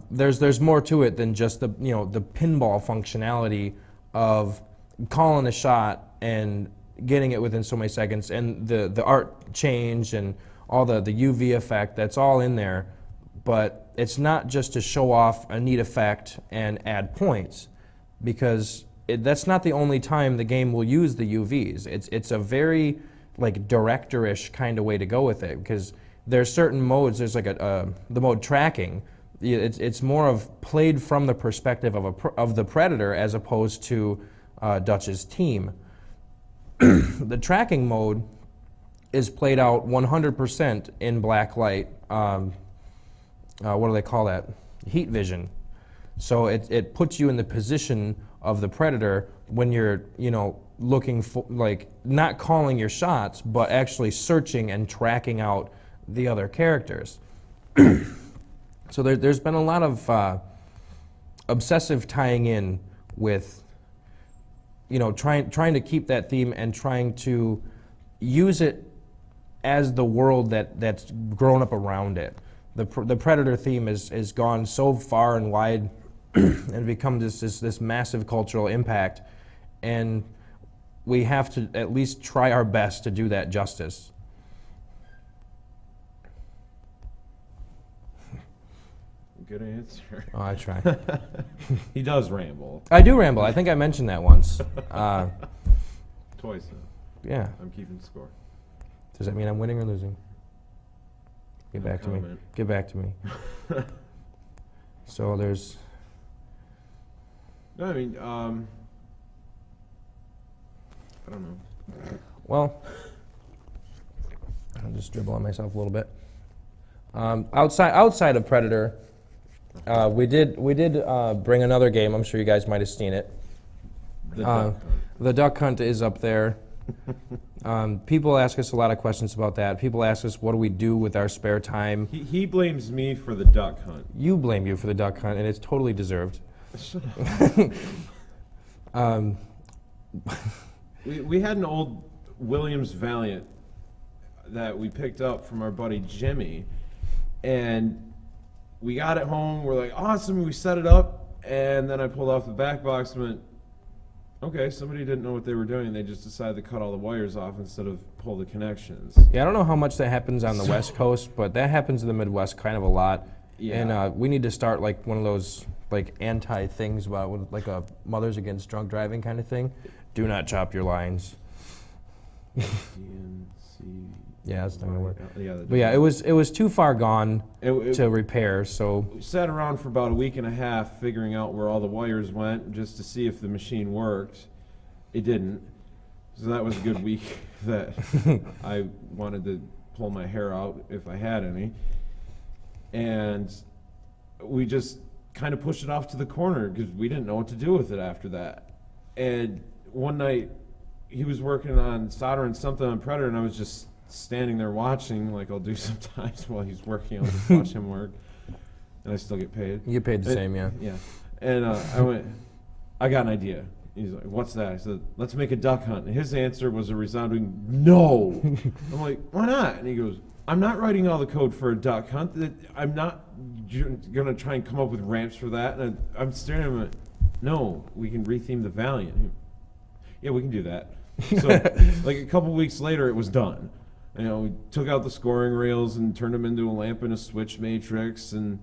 There's more to it than just the pinball functionality of calling a shot and getting it within so many seconds, and the art change and all the UV effect. That's all in there, but it's not just to show off a neat effect and add points, because that's not the only time the game will use the UVs. It's a very like director-ish kind of way to go with it, because there's certain modes. There's like the mode tracking. It's more of played from the perspective of the Predator as opposed to Dutch's team. The tracking mode is played out 100% in black light. What do they call that? Heat vision. So it puts you in the position of the Predator when you're, looking for, like, not calling your shots, but actually searching and tracking out the other characters. So there's been a lot of obsessive tying in with, trying to keep that theme and trying to use it as the world that's grown up around it. The Predator theme has gone so far and wide and become this massive cultural impact, and we have to at least try our best to do that justice. Good answer. Oh, I try. He does ramble. I do ramble. I think I mentioned that once. Twice. Yeah. I'm keeping score. Does that mean I'm winning or losing? Get No back to me. comment. Get back to me. So there's... No, I mean, I don't know. Well, I'll just dribble on myself a little bit. Outside of Predator, we did bring another game. I'm sure you guys might have seen it. The duck hunt. The duck hunt is up there. People ask us a lot of questions about that. People ask us, what do we do with our spare time? He blames me for the duck hunt. You blame you for the duck hunt, and it's totally deserved. We had an old Williams Valiant that we picked up from our buddy Jimmy, and we got it home. We're like, awesome. We set it up, and then I pulled off the back box and went, okay, somebody didn't know what they were doing. They just decided to cut all the wires off instead of pull the connections. Yeah, I don't know how much that happens on the West Coast, but that happens in the Midwest kind of a lot. Yeah. And we need to start like one of those like anti-things about like a Mothers Against Drunk Driving kind of thing. Do not chop your lines. Yeah, that's not gonna work. But yeah, it was too far gone to repair. So we sat around for about a week and a half figuring out where all the wires went just to see if the machine worked. It didn't. So that was a good week that I wanted to pull my hair out if I had any. And we just kind of pushed it off to the corner because we didn't know what to do with it after that. And one night he was working on soldering something on Predator, and I was just standing there watching, like I'll do sometimes while he's working. I'll just watch him work, and I still get paid. You get paid the same, yeah. Yeah. And I went, I got an idea. He's like, what's that? I said, let's make a duck hunt. And his answer was a resounding no. I'm like, why not? And he goes, I'm not writing all the code for a duck hunt. I'm not going to try and come up with ramps for that. And I'm staring at him, no, we can retheme the Valiant. Yeah, we can do that. So, like a couple weeks later, it was done. You know, we took out the scoring rails and turned them into a lamp and a switch matrix and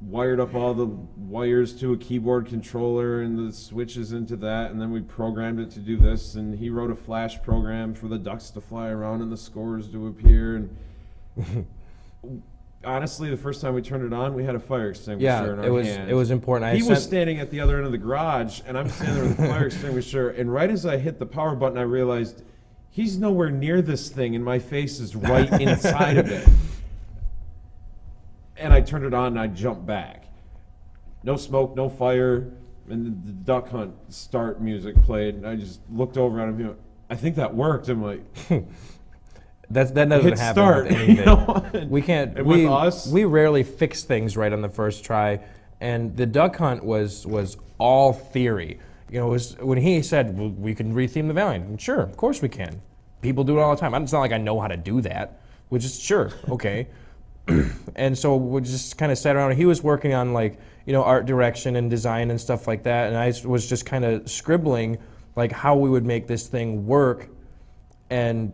wired up all the wires to a keyboard controller and the switches into that, and then we programmed it to do this, and he wrote a flash program for the ducks to fly around and the scores to appear. And honestly, the first time we turned it on, we had a fire extinguisher in our hand. It was important. He was standing at the other end of the garage, and I'm standing there with the fire extinguisher, and right as I hit the power button, I realized he's nowhere near this thing, and my face is right inside of it. And I turned it on, and I jumped back. No smoke, no fire, and the Duck Hunt start music played, and I just looked over at him. You know, I think that worked. I'm like, that doesn't hit happen start. with anything. You know? We can't. And with us, we rarely fix things right on the first try, and the Duck Hunt was all theory. You know, it was when he said, well, we can retheme the Valiant. Sure, of course we can. People do it all the time. It's not like I know how to do that. We're just, sure, okay. And so we just kind of sat around. He was working on, like, you know, art direction and design and stuff like that. And I was just kind of scribbling, like, how we would make this thing work and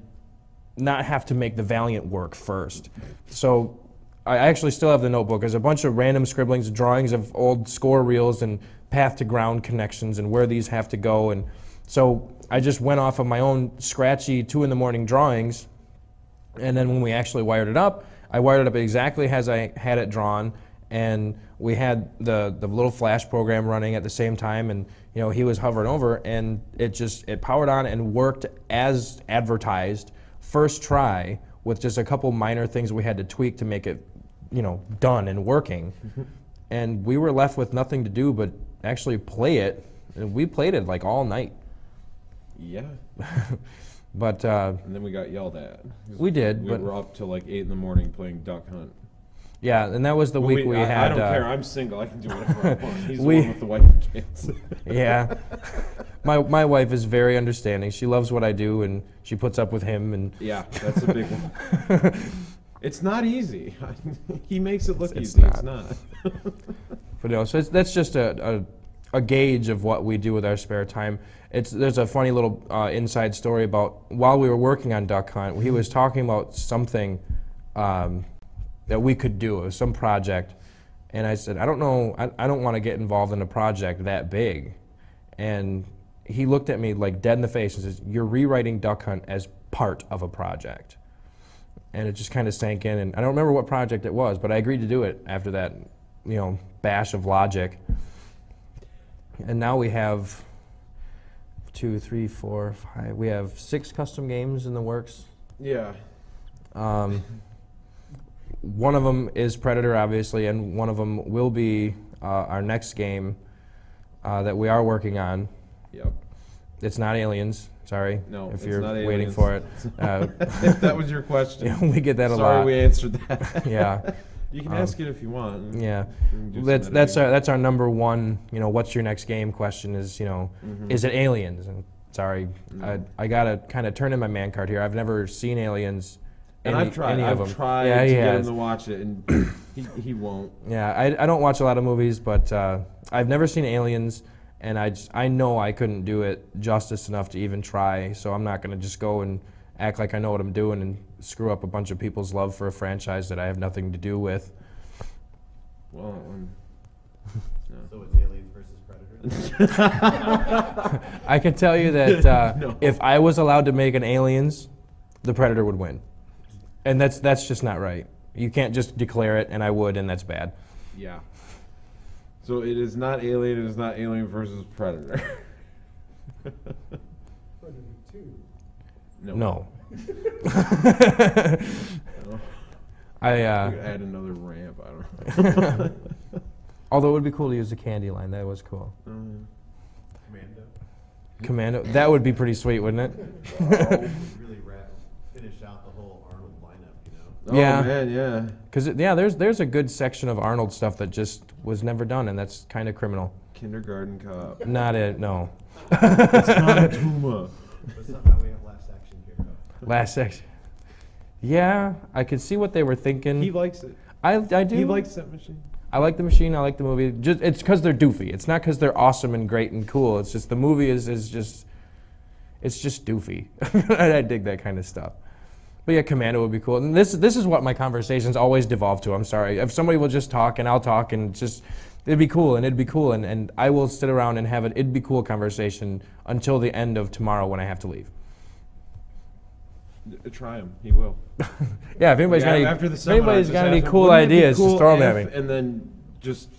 not have to make the Valiant work first. So I actually still have the notebook. There's a bunch of random scribblings, drawings of old score reels and path to ground connections and where these have to go. And so I just went off of my own scratchy 2 in the morning drawings. And then when we actually wired it up, I wired it up exactly as I had it drawn, and we had the little flash program running at the same time, and you know, he was hovering over, and it powered on and worked as advertised, first try, with just a couple minor things we had to tweak to make it, you know, done and working. And we were left with nothing to do but actually play it, and we played it like all night. yeah. But And then we got yelled at. we did. We but were up till like 8 in the morning playing Duck Hunt. yeah, and that was the week we had. I don't care. I'm single. I can do whatever I want. He's the we- one with the wife and kids. Yeah. My wife is very understanding. She loves what I do, and she puts up with him. And Yeah, that's a big one. It's not easy. He makes it look It's easy. not. It's not. but no, so that's just a gauge of what we do with our spare time. There's a funny little inside story about while we were working on Duck Hunt, he was talking about something that we could do. It was some project, and I said, I don't know, I don't want to get involved in a project that big. And he looked at me like dead in the face and says, you're rewriting Duck Hunt as part of a project. And it just kind of sank in, and I don't remember what project it was, but I agreed to do it after that, you know, bash of logic. And now we have 2, 3, 4, 5. We have 6 custom games in the works. Yeah. One of them is Predator, obviously, and one of them will be our next game that we are working on. Yep. It's not Aliens. Sorry, No, if it's you're not waiting Aliens. for it. If that was your question. We get that a Sorry lot. we answered that. Yeah. You can ask it if you want. Yeah, We can do some that's editing. our number one. You know, what's your next game question is, you know, is it Aliens? And sorry, I gotta kind of turn in my man card here. I've never seen Aliens. And I've tried. Any of them. I've tried Yeah, to he get him has. to watch it, and he won't. Yeah, I don't watch a lot of movies, but I've never seen Aliens, and I know I couldn't do it justice enough to even try. So I'm not gonna just go and act like I know what I'm doing and screw up a bunch of people's love for a franchise that I have nothing to do with. Well, So it's Aliens versus Predator? I can tell you that No. if I was allowed to make an Aliens, the Predator would win. And that's just not right. You can't just declare it, and I would, and that's bad. yeah. So it is not Alien. It is not Alien versus Predator. Predator 2. No. No. No. I We could add another ramp. I don't know. although it would be cool to use the candy line. That was cool. Commando? Commando. That would be pretty sweet, wouldn't it? Really finish out the whole Arnold lineup, you know? Oh, Yeah. man, yeah. Because there's a good section of Arnold stuff that just was never done, and that's kind of criminal. Kindergarten Cop. Not it. No. It's not a tumor. But somehow we have Last Action Hero. Last section. Yeah, I could see what they were thinking. He likes it. I do. He likes that machine. I like the machine. I like the movie. Just it's because they're doofy. It's not because they're awesome and great and cool. It's just the movie is just it's just doofy. I dig that kind of stuff. But yeah, Commando would be cool. And this is what my conversations always devolve to. I'm sorry. If somebody will just talk and I'll talk and just, it'd be cool and it'd be cool. And I will sit around and have it'd be cool conversation until the end of tomorrow when I have to leave. Try him. He will. Yeah, if anybody's got any cool ideas, just throw them at me. And then just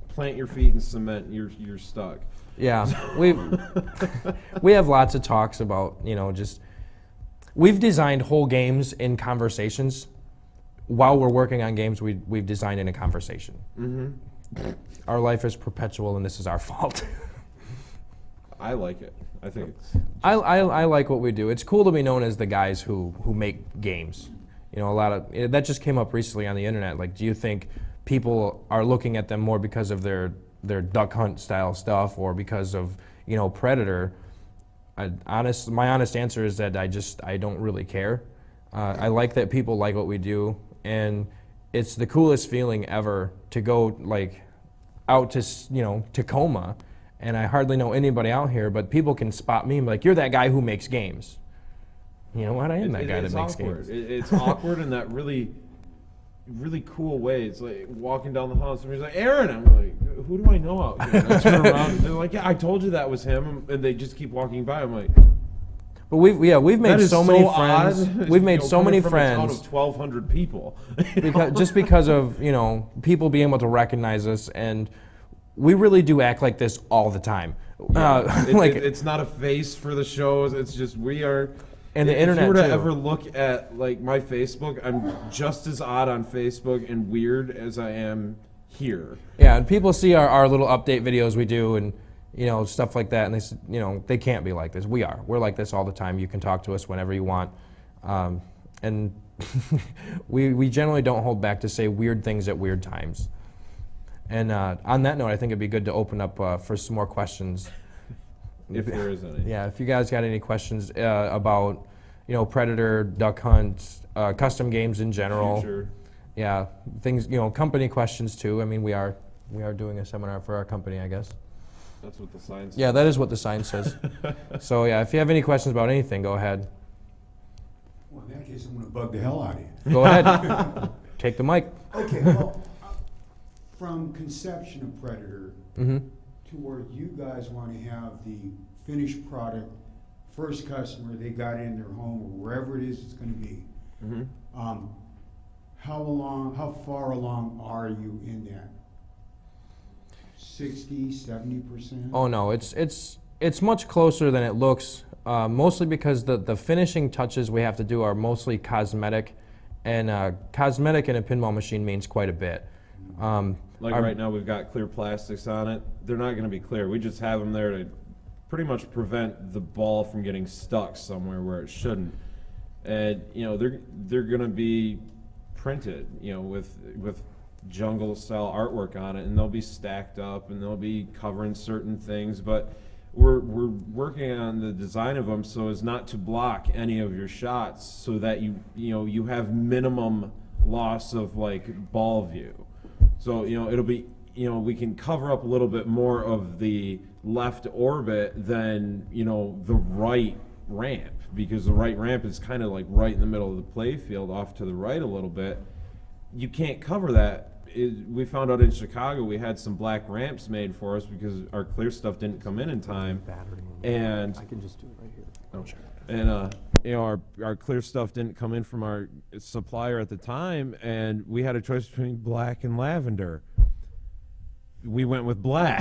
plant your feet in cement. You're stuck. Yeah, we have lots of talks about, you know, just we've designed whole games in conversations. While we're working on games, we've designed in a conversation. Mm-hmm. Our life is perpetual, and this is our fault. I like it. I think it's. I like what we do. It's cool to be known as the guys who make games. You know, a lot of that just came up recently on the internet. Like, do you think people are looking at them more because of their duck hunt style stuff, or because of, you know, Predator? My honest answer is that I don't really care. I like that people like what we do, and it's the coolest feeling ever to go like out to, you know, Tacoma. And I hardly know anybody out here, but people can spot me and be like, you're that guy who makes games. You know what? I am that guy that makes games. It's awkward in that really, really cool way. It's like walking down the hall and somebody's like, Aaron. I'm like, who do I know out here? And I turn around and they're like, yeah, I told you that was him. And they just keep walking by. I'm like, but we've made so many friends. We've made so many friends. From a town of 1,200 people. because of, you know, people being able to recognize us, and we really do act like this all the time. Yeah. It's not a face for the shows. It's just we are. And the internet, if you were to too. ever look at like my Facebook, I'm just as odd on Facebook and weird as I am here. Yeah, and people see our little update videos we do, and, you know, stuff like that, and they, you know, they can't be like this. We're like this all the time. You can talk to us whenever you want, and we generally don't hold back to say weird things at weird times. And on that note, I think it'd be good to open up for some more questions. If there is any. Yeah, if you guys got any questions about, you know, Predator, Duck Hunt, custom games in general. Future. Yeah, things, you know, company questions too. I mean, we are doing a seminar for our company, I guess. That's what the sign says. Yeah, that is what the sign says. So yeah, if you have any questions about anything, go ahead. Well, in that case, I'm going to bug the hell out of you. Go ahead. Take the mic. Okay, well, from conception of Predator to where you guys want to have the finished product, first customer, they got it in their home or wherever it is it's going to be. How far along are you in that? 60, 70%? Oh no, it's much closer than it looks. Mostly because the finishing touches we have to do are mostly cosmetic, and cosmetic in a pinball machine means quite a bit. Right now we've got clear plastics on it. They're not going to be clear. We just have them there to pretty much prevent the ball from getting stuck somewhere where it shouldn't. And you know, they're going to be printed, you know, with jungle style artwork on it, and they'll be stacked up and they'll be covering certain things, but we're working on the design of them so as not to block any of your shots, so that you have minimum loss of like ball view. So, you know, it'll be, you know, we can cover up a little bit more of the left orbit than, you know, the right ramp, because the right ramp is kind of like right in the middle of the play field off to the right a little bit. You can't cover that. We found out in Chicago we had some black ramps made for us because our clear stuff didn't come in time. And I can just do it right here. Oh, sure. And you know, our clear stuff didn't come in from our supplier at the time, and we had a choice between black and lavender. We went with black,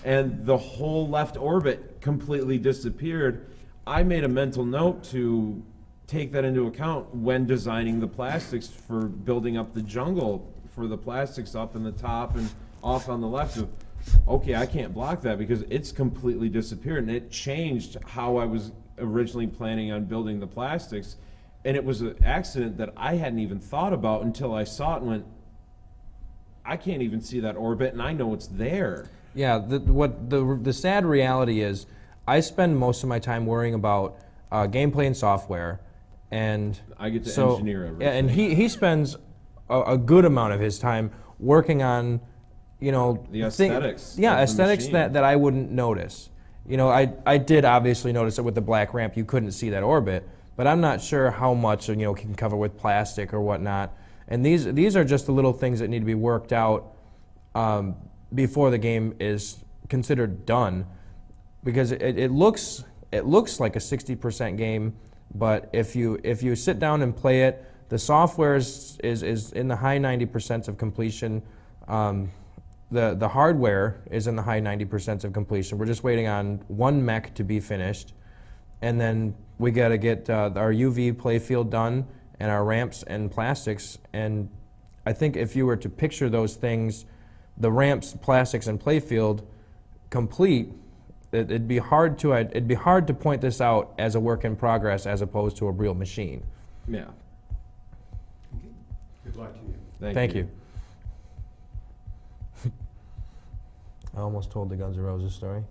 and the whole left orbit completely disappeared. I made a mental note to take that into account when designing the plastics for building up the jungle, for the plastics up in the top and off on the left. Okay, I can't block that because it's completely disappeared, and it changed how I was originally planning on building the plastics. And it was an accident that I hadn't even thought about until I saw it and went, I can't even see that orbit, and I know it's there. Yeah, the sad reality is I spend most of my time worrying about gameplay and software, and I get to engineer everything. Yeah, and he spends a good amount of his time working on, you know, the aesthetics. Aesthetics that I wouldn't notice. You know, I did obviously notice that with the black ramp you couldn't see that orbit, but I'm not sure how much, you know, can cover with plastic or whatnot. And these are just the little things that need to be worked out before the game is considered done, because it looks like a 60% game, but if you sit down and play it, the software is in the high 90% of completion. The hardware is in the high 90% of completion. We're just waiting on one mech to be finished, and then we got to get our UV playfield done and our ramps and plastics. And I think if you were to picture those things, the ramps, plastics, and playfield complete, it'd be hard to point this out as a work in progress as opposed to a real machine. Yeah. Okay. Good luck to you. Thank you. I almost told the Guns N' Roses story.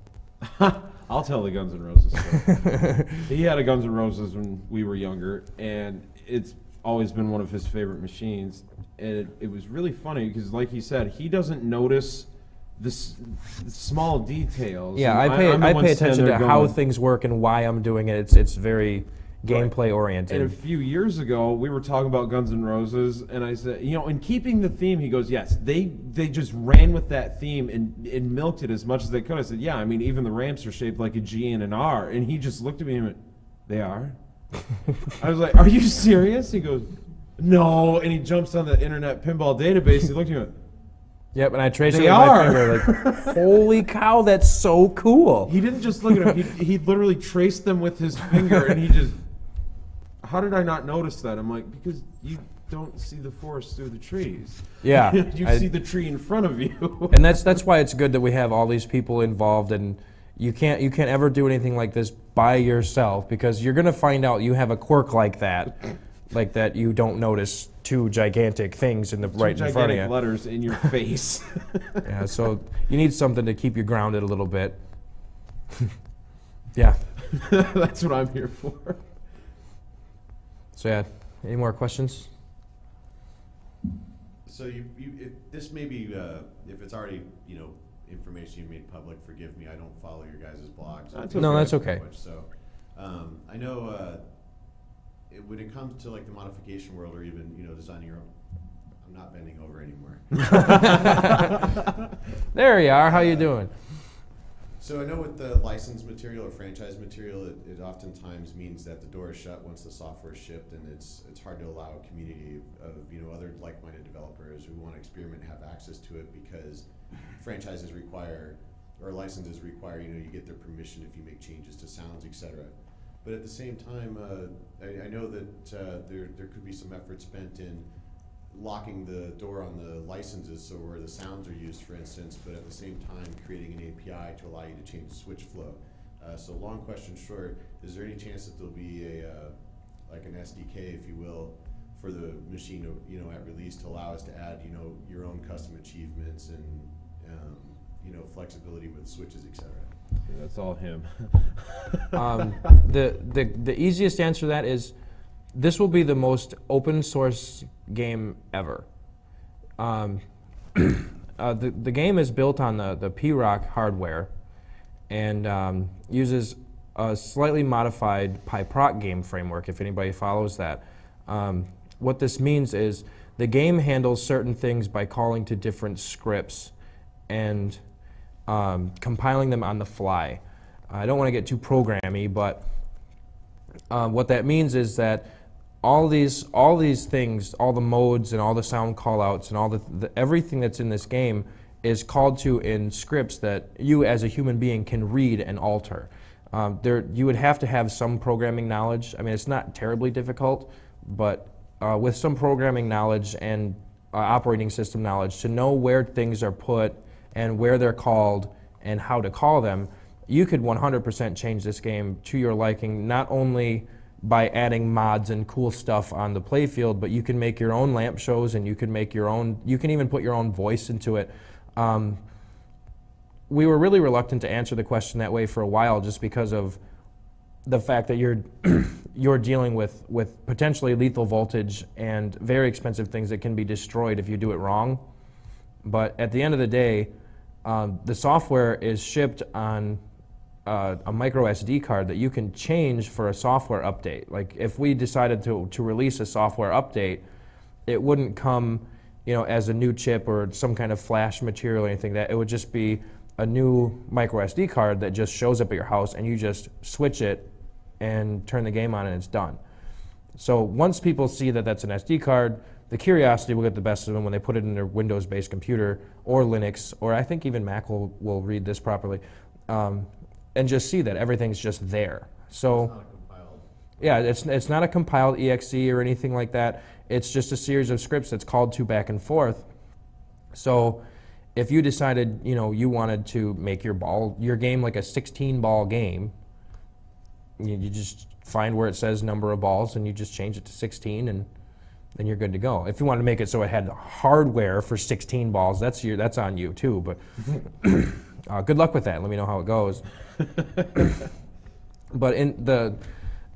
I'll tell the Guns N' Roses story. He had a Guns N' Roses when we were younger, and it's always been one of his favorite machines. And it was really funny because, like he said, he doesn't notice the small details. Yeah, I pay attention to how things work and why I'm doing it. It's very gameplay oriented. And a few years ago, we were talking about Guns N' Roses, and I said, you know, in keeping the theme, he goes, yes, they just ran with that theme and milked it as much as they could. I said, yeah, I mean, even the ramps are shaped like a G and an R. And he just looked at me and went, they are? I was like, are you serious? He goes, no. And he jumps on the Internet Pinball database. He looked at me and went, yep, and I traced it with my finger, like, holy cow, that's so cool. He didn't just look at them. He literally traced them with his finger, and he just, how did I not notice that? I'm like, because you don't see the forest through the trees. Yeah. You see the tree in front of you. And that's why it's good that we have all these people involved, and you can't ever do anything like this by yourself, because you're going to find out you have a quirk like that you don't notice two gigantic things in right in front of you. Letters in your face. Yeah, so you need something to keep you grounded a little bit. Yeah. That's what I'm here for. So yeah, any more questions? So this may be, if it's already, you know, information you made public, forgive me, I don't follow your guys' blogs. No, that's okay. So I know when it comes to like the modification world, or even, you know, designing your own, I'm not bending over anymore. There you are, how you doing? So I know with the licensed material or franchise material, it oftentimes means that the door is shut once the software is shipped, and it's hard to allow a community of, you know, other like-minded developers who want to experiment have access to it, because franchises require, or licenses require, you know, you get their permission if you make changes to sounds, etc. But at the same time, I know that there could be some effort spent in locking the door on the licenses, so where the sounds are used, for instance, but at the same time creating an API to allow you to change the switch flow. So long question short, is there any chance that there'll be like an SDK, if you will, for the machine, you know, at release to allow us to add, you know, your own custom achievements and you know, flexibility with switches, etc. Yeah, that's all him. The easiest answer to that is this will be the most open source game ever. The game is built on the P-Rock hardware and uses a slightly modified PyProc game framework, if anybody follows that. What this means is the game handles certain things by calling to different scripts and compiling them on the fly. I don't want to get too programmy, but what that means is that all these things, all the modes and all the sound callouts and all everything that's in this game is called to in scripts that you as a human being can read and alter. You would have to have some programming knowledge. I mean, it's not terribly difficult, but with some programming knowledge and operating system knowledge to know where things are put and where they're called and how to call them, you could 100% change this game to your liking, not only by adding mods and cool stuff on the playfield, but you can make your own lamp shows, and you can make your own, you can even put your own voice into it. We were really reluctant to answer the question that way for a while, just because of the fact that you're dealing with potentially lethal voltage and very expensive things that can be destroyed if you do it wrong. But at the end of the day, the software is shipped on a micro SD card that you can change for a software update. Like if we decided to release a software update, it wouldn't come, you know, as a new chip or some kind of flash material or anything. That it would just be a new micro SD card that just shows up at your house, and you just switch it and turn the game on, and it's done. So once people see that that's an SD card, the curiosity will get the best of them when they put it in their Windows-based computer or Linux, or I think even Mac will read this properly, and just see that everything's just there. So, yeah, it's not a compiled exe or anything like that. It's just a series of scripts that's called to back and forth. So if you decided, you know, you wanted to make your game like a 16-ball game, you just find where it says number of balls and you just change it to 16, and then you're good to go. If you want to make it so it had hardware for 16 balls, that's on you too. But good luck with that. Let me know how it goes. But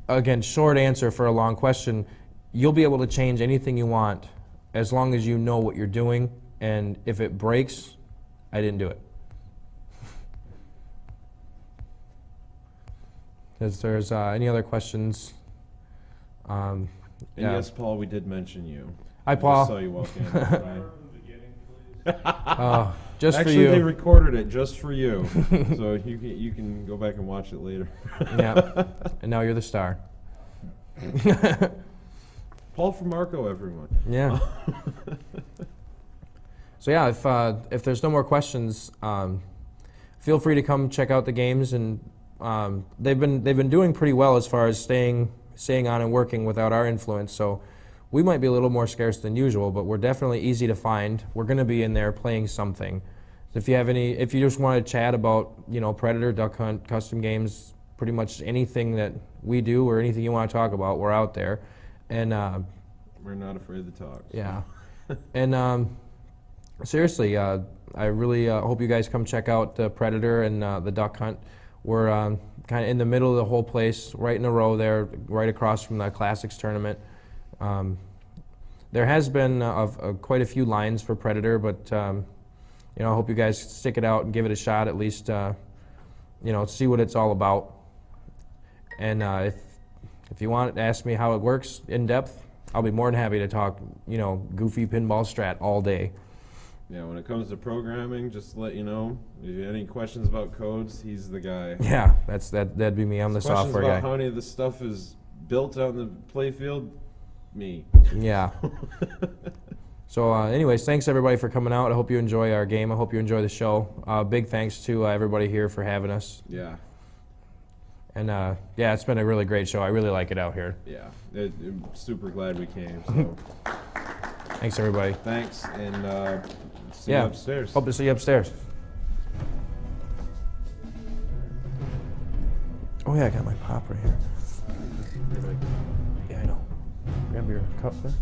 again, short answer for a long question, you'll be able to change anything you want as long as you know what you're doing, and if it breaks, I didn't do it. Is there's any other questions? And yeah. yes, Paul, we did mention you. Hi, Paul. I saw you walk in. Just Actually, for you. they recorded it just for you, so you can go back and watch it later. Yeah, and now you're the star. Paul from Marco, everyone. Yeah. So yeah, if there's no more questions, feel free to come check out the games, and they've been doing pretty well as far as staying on and working without our influence. So we might be a little more scarce than usual, but we're definitely easy to find. We're going to be in there playing something. If you just want to chat about, you know, Predator, Duck Hunt, custom games, pretty much anything that we do or anything you want to talk about, we're out there. And we're not afraid to talk. So. Yeah. And seriously, I really hope you guys come check out the Predator and the Duck Hunt. We're kind of in the middle of the whole place, right in a row there, right across from the Classics tournament. There has been quite a few lines for Predator, but you know, I hope you guys stick it out and give it a shot, at least, you know, see what it's all about. And if you want to ask me how it works in depth, I'll be more than happy to talk, you know, goofy pinball strat all day. Yeah, when it comes to programming, just to let you know, if you have any questions about codes, he's the guy. Yeah, that'd be me. I'm the software questions guy. about how any of the stuff is built out in the playfield, me. Yeah. So anyways, thanks everybody for coming out. I hope you enjoy our game. I hope you enjoy the show. Big thanks to everybody here for having us. Yeah. And yeah, it's been a really great show. I really like it out here. Yeah, I'm super glad we came. So. Thanks everybody. Thanks, and see you upstairs. Hope to see you upstairs. Oh yeah, I got my pop right here. Yeah, I know. Grab your cup there.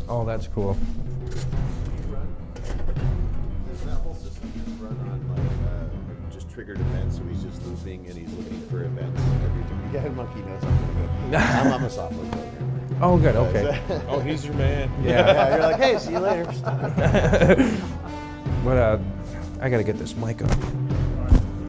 Oh, that's cool. Does that whole system just run on like just triggered events, so he's just looping and he's looking for events every time? Yeah, Monkey knows something good. I'm a software programmer. Oh, good. Okay. Oh, he's your man. Yeah, you're like, hey, see you later. But I gotta get this mic up.